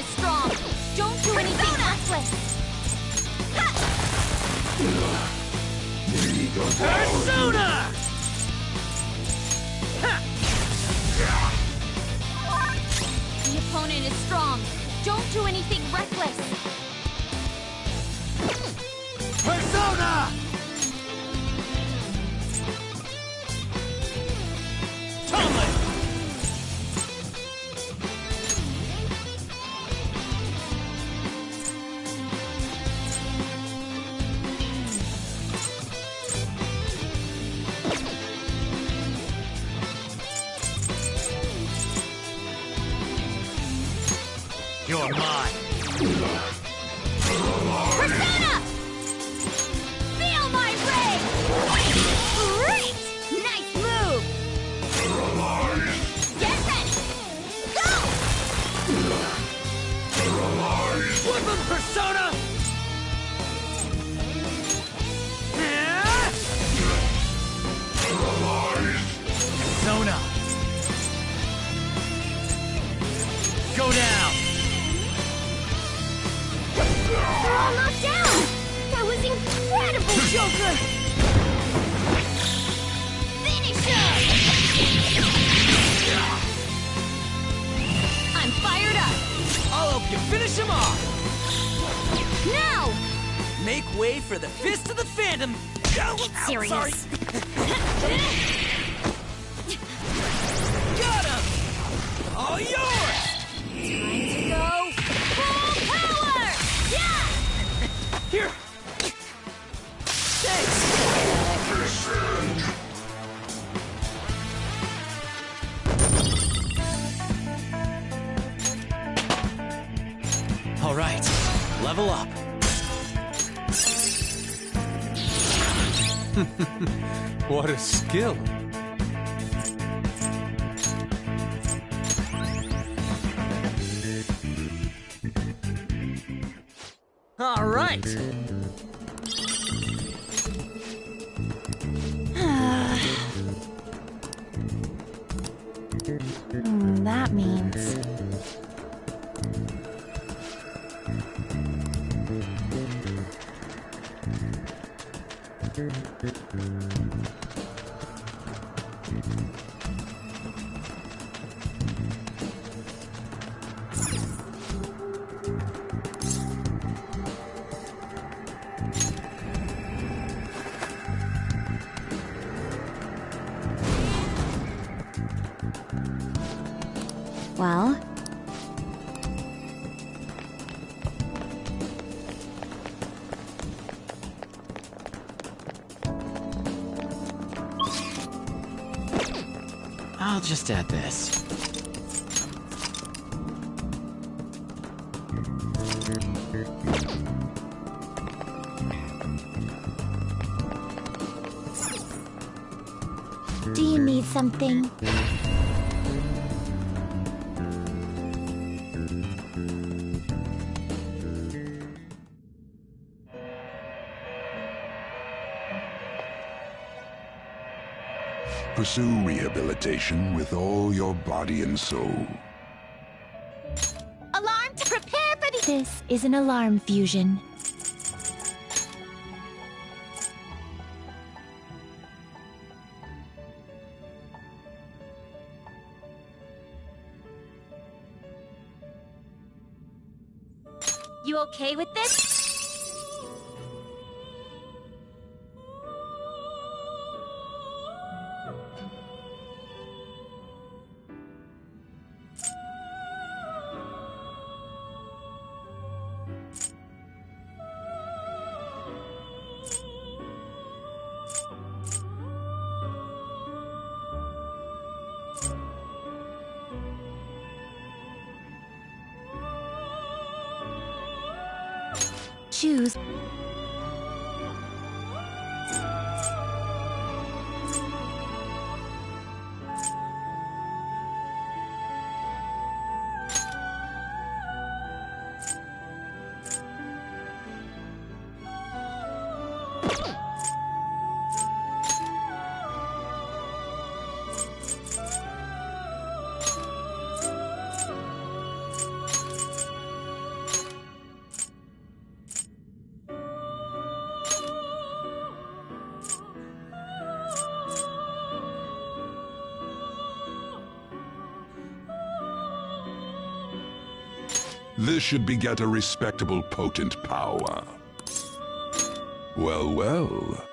is strong. Don't do anything reckless. Persona! The opponent is strong. Don't do anything reckless. Persona! Tomlin! You're mine. Persona! Feel my rage! Great! Nice move! Get ready! Go! Flip him, Persona! Persona! Go down! They're all knocked down! That was incredible, Joker! Finish him! I'm fired up! I'll help you finish him off! Now! Make way for the Fist of the Phantom! Get serious! Sorry. Got him! All yours! Time to go full power! Yeah! Here! Thanks! All right, level up. What a skill. All right. That means... Well? I'll just add this. Do you need something? Pursue rehabilitation with all your body and soul. Alarm to prepare for the... This is an alarm fusion. You okay with this? Choose. This should beget a respectable, potent power. Well, well.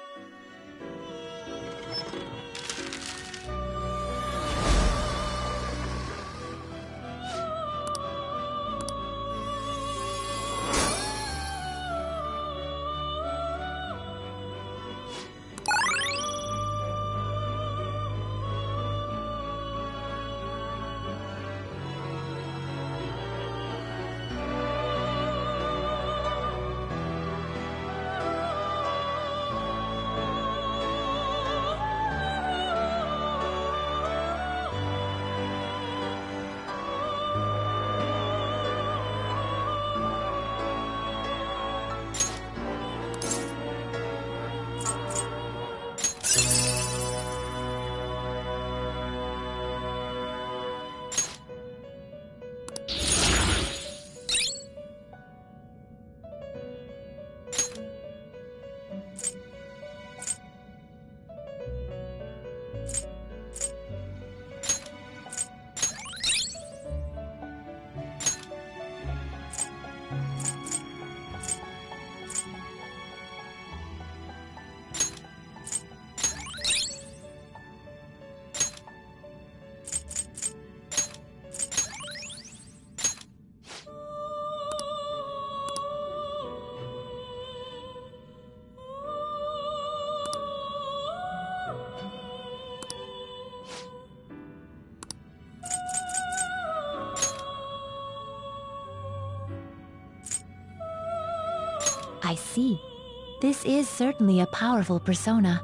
I see. This is certainly a powerful persona.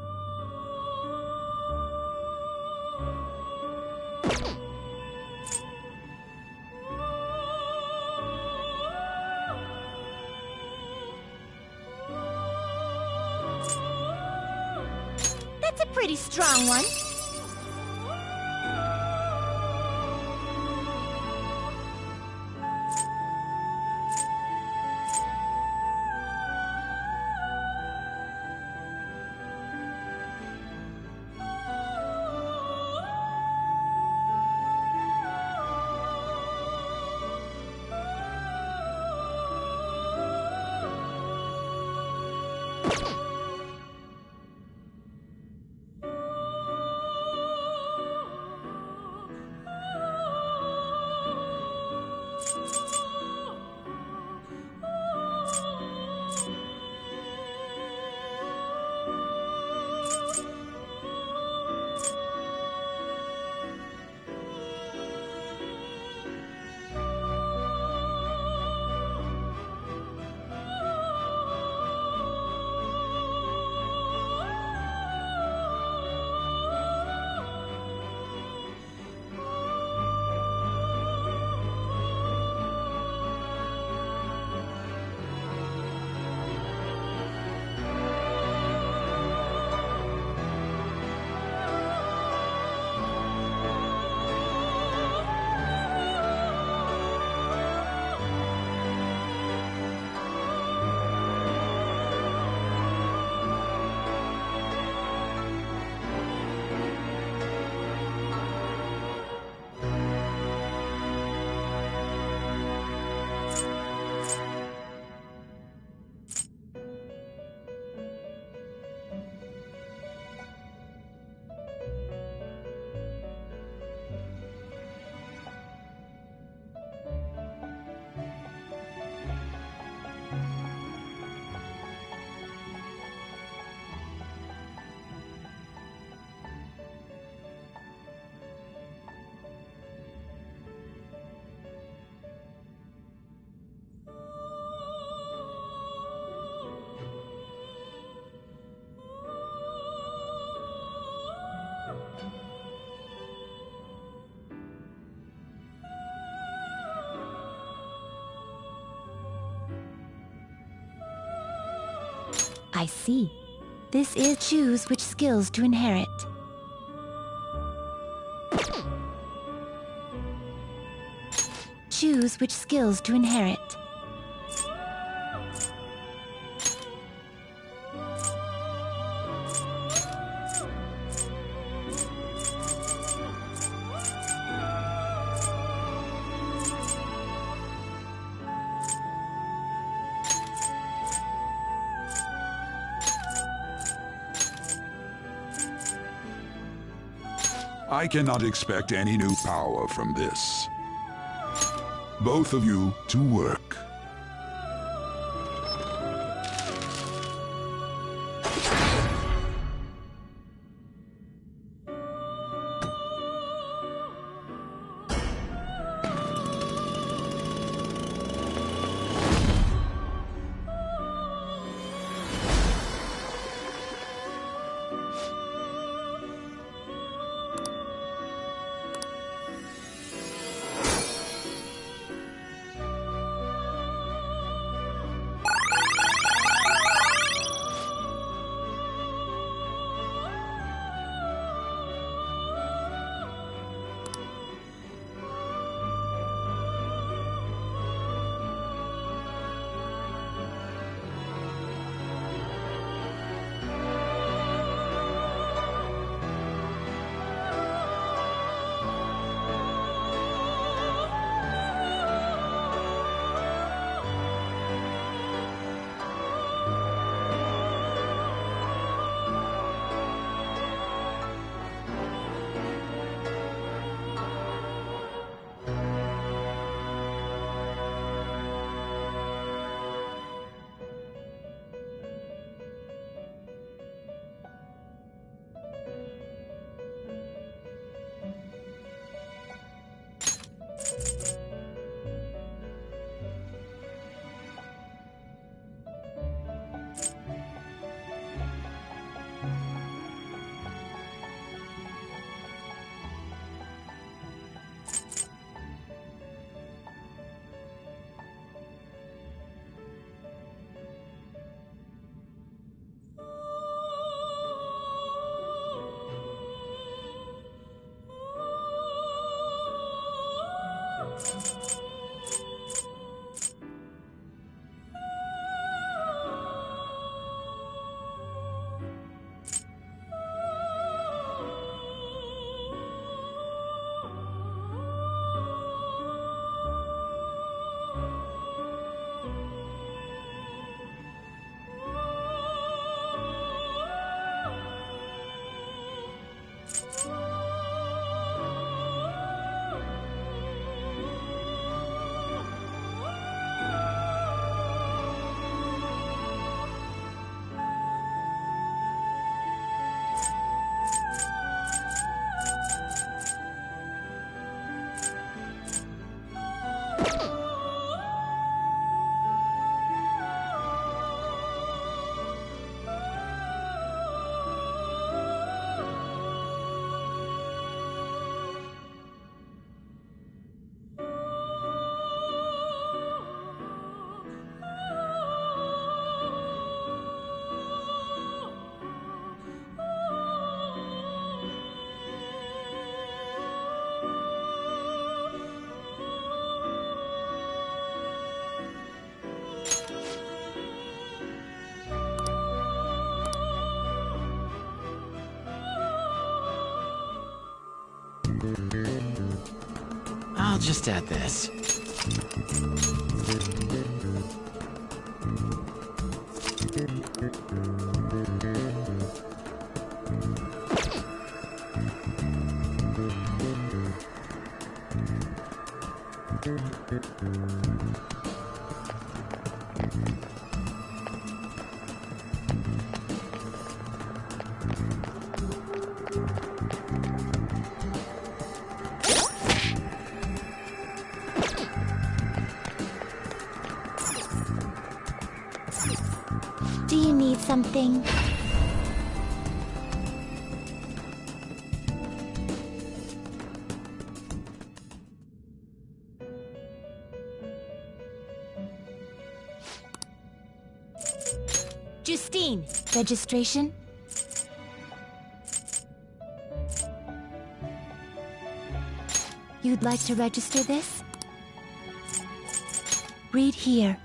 That's a pretty strong one. I see. This is choose which skills to inherit. Choose which skills to inherit. I cannot expect any new power from this. Both of you to work. I'll just add this. Do you need something? Justine, registration? You'd like to register this? Read here.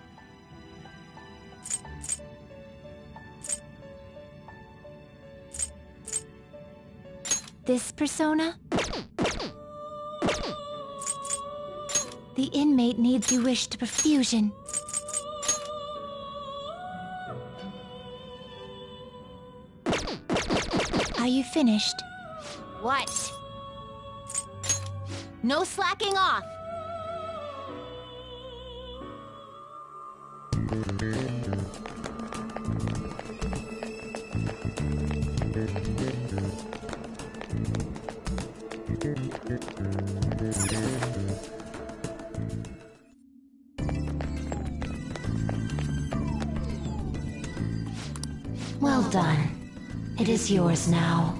This persona? The inmate needs you wish to perfusion. Are you finished? What? No slacking off! Well done. It is yours now.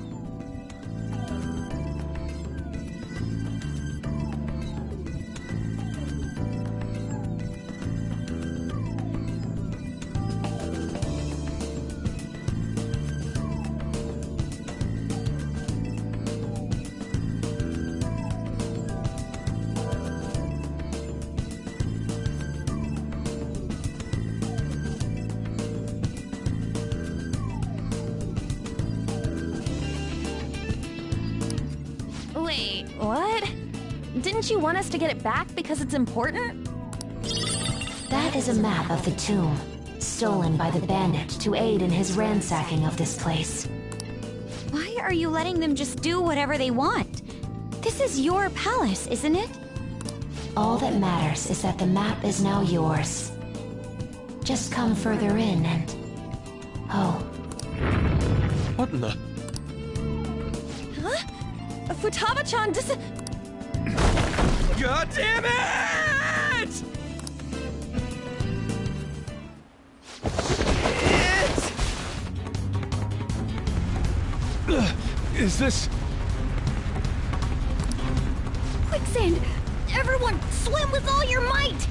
Wait, what? Didn't you want us to get it back because it's important? That is a map of the tomb, stolen by the bandit to aid in his ransacking of this place. Why are you letting them just do whatever they want? This is your palace, isn't it? All that matters is that the map is now yours. Just come further in and... Oh. What in the... Huh? Futaba-chan God damn it! Is this... Quicksand! Everyone, swim with all your might!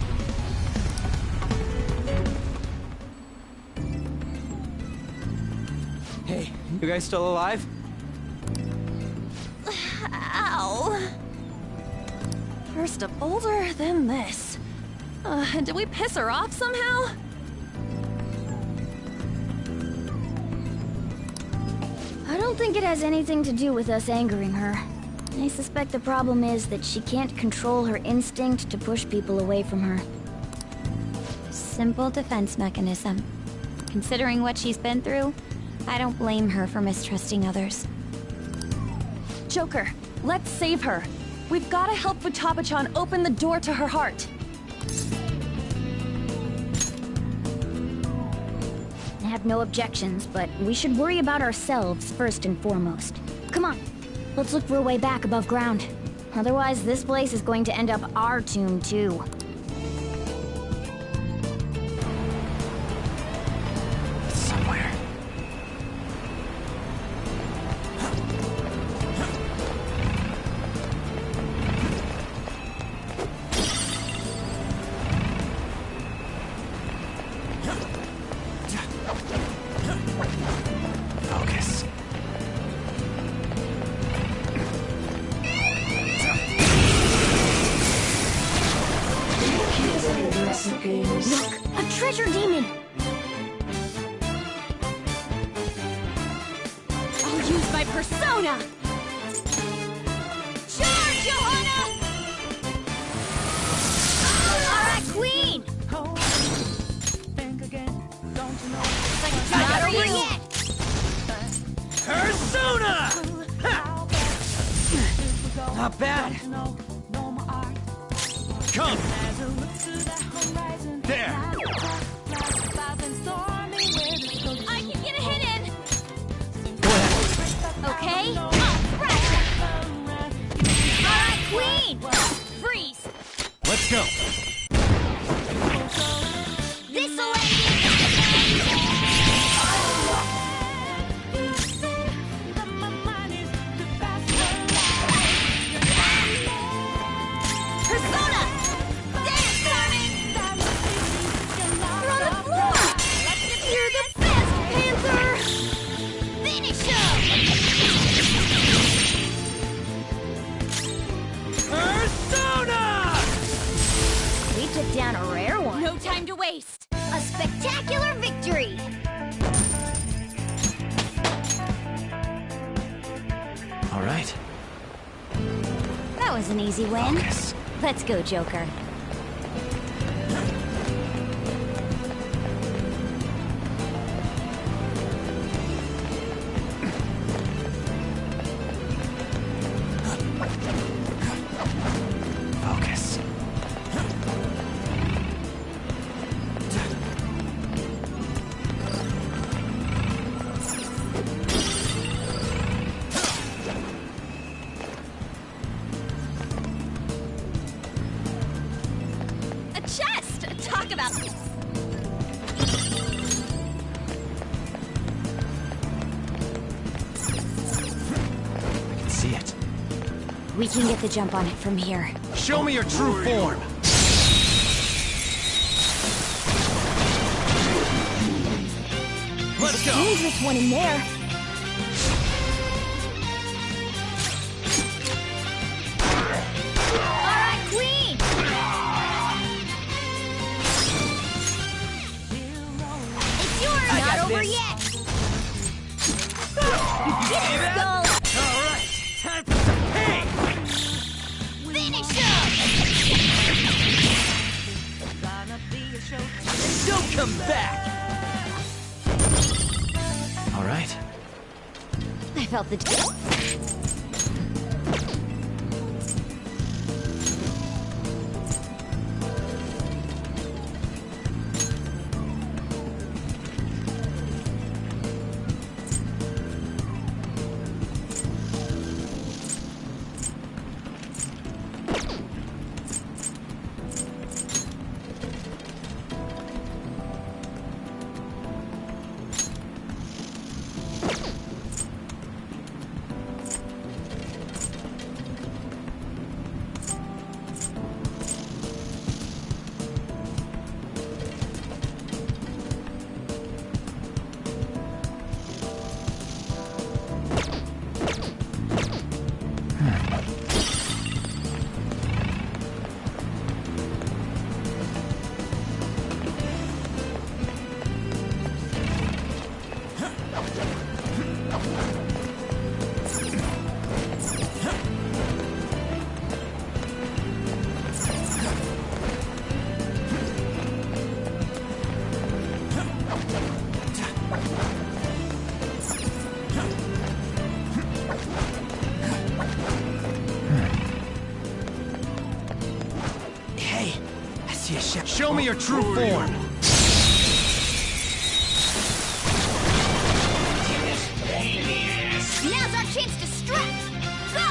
Hey, you guys still alive? Ow. First a boulder, then this. Did we piss her off somehow? I don't think it has anything to do with us angering her. I suspect the problem is that she can't control her instinct to push people away from her. Simple defense mechanism. Considering what she's been through, I don't blame her for mistrusting others. Joker, let's save her. We've got to help Futaba-chan open the door to her heart. I have no objections, but we should worry about ourselves first and foremost. Come on, let's look for a way back above ground. Otherwise, this place is going to end up our tomb, too. Somewhere. Focus. Look, a treasure demon! I'll use my persona! Charge, Johanna! Alright, Queen! Not over yet! Persona! Not bad. Come! There! I can get a hit in! Go ahead. Okay? Alright, Queen! Freeze! Let's go! This'll end Persona! Dance, darling! You're on the floor! You're the best, Panther! Finish him! Persona! We took down a rare one. No time to waste! A spectacular victory! All right. That was an easy win. Focus. Let's go, Joker. talk about... I can see it. We can get the jump on it from here. Show me your true form! Let's go! Dangerous one in there. Alright, Queen! It's yours! Not over yet! You get it, Skull! Alright, time for some pain! Finish him! Don't come back! All right. I felt the... Show me your true form! Now's our chance to strike! Go!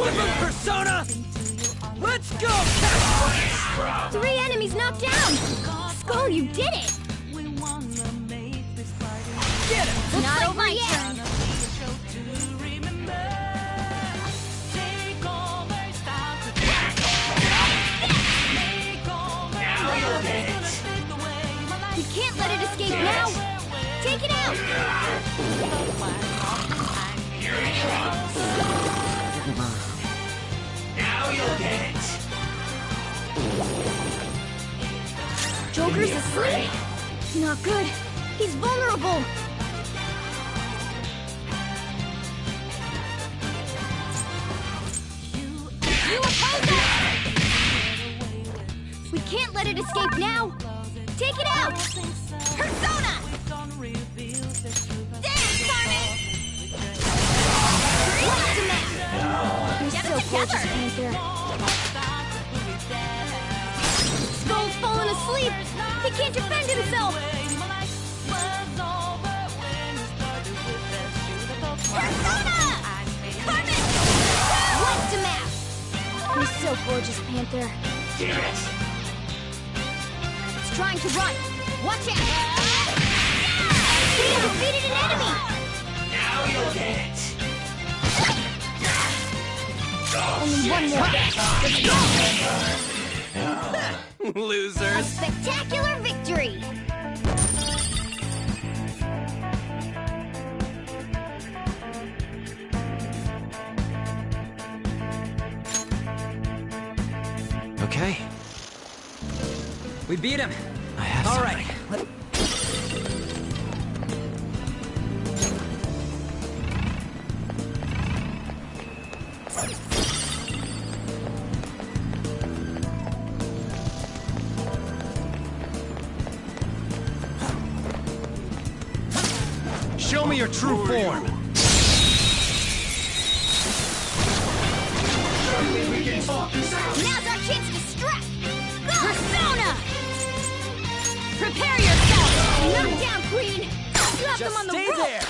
Weapon persona! Let's go! 3 enemies knocked down! Skull, you did it! Get it! It's not over yet! We can't let it escape now! Take it out! Here it comes! Now you'll get it! Joker's asleep! Not good! He's vulnerable! You oppose us! We can't let it escape now! Take it out! Persona! Dance, Carmen! You're so gorgeous, Panther. Skull's fallen asleep! He can't defend himself! Persona! Carmen! What's the map? You're so gorgeous, Panther. It's trying to run. Watch out! We defeated an enemy! Now you'll get it! Only one more. Let's go! Losers! A spectacular victory! Okay. We beat him. I have All something. right. Show me your true form! Now's our chance to strike! Go! Persona! Prepare yourself! Knock down, Queen! Drop them on the stay rope! there!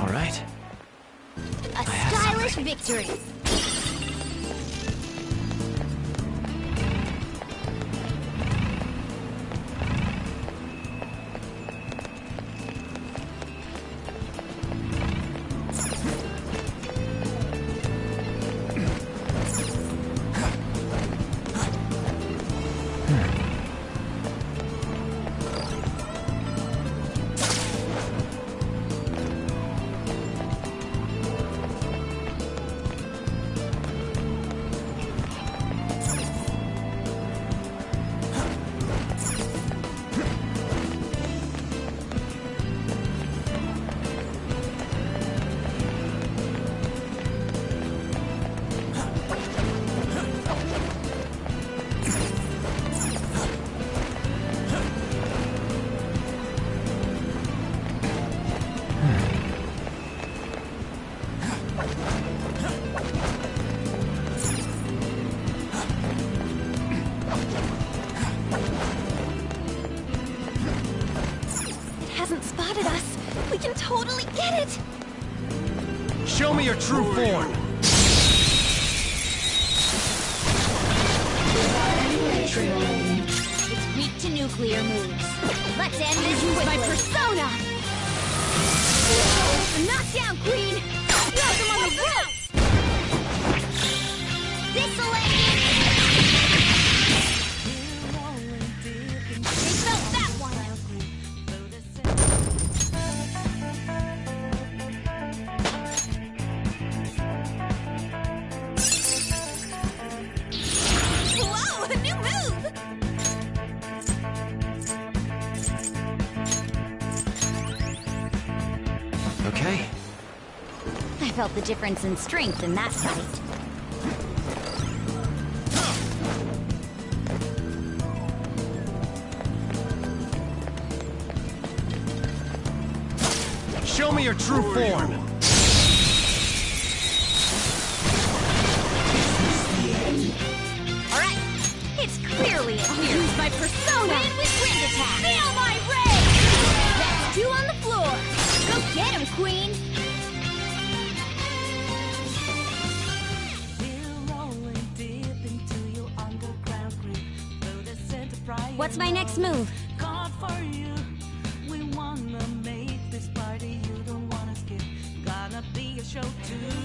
All right. A stylish victory. Spotted us. We can totally get it. Show me your true form. It's weak to nuclear moves. Let's end this with my persona. Knockdown queen. Drop them on the ropes. This'll end it. They felt that one. Okay. I felt the difference in strength in that fight. Show me your true form. All right, it's clearly a I'll use my persona. Win with wind attack. Feel my rage. That's two on the floor. Go get him, queen. What's my next move? We wanna make this party you don't wanna skip. Gonna be a show too.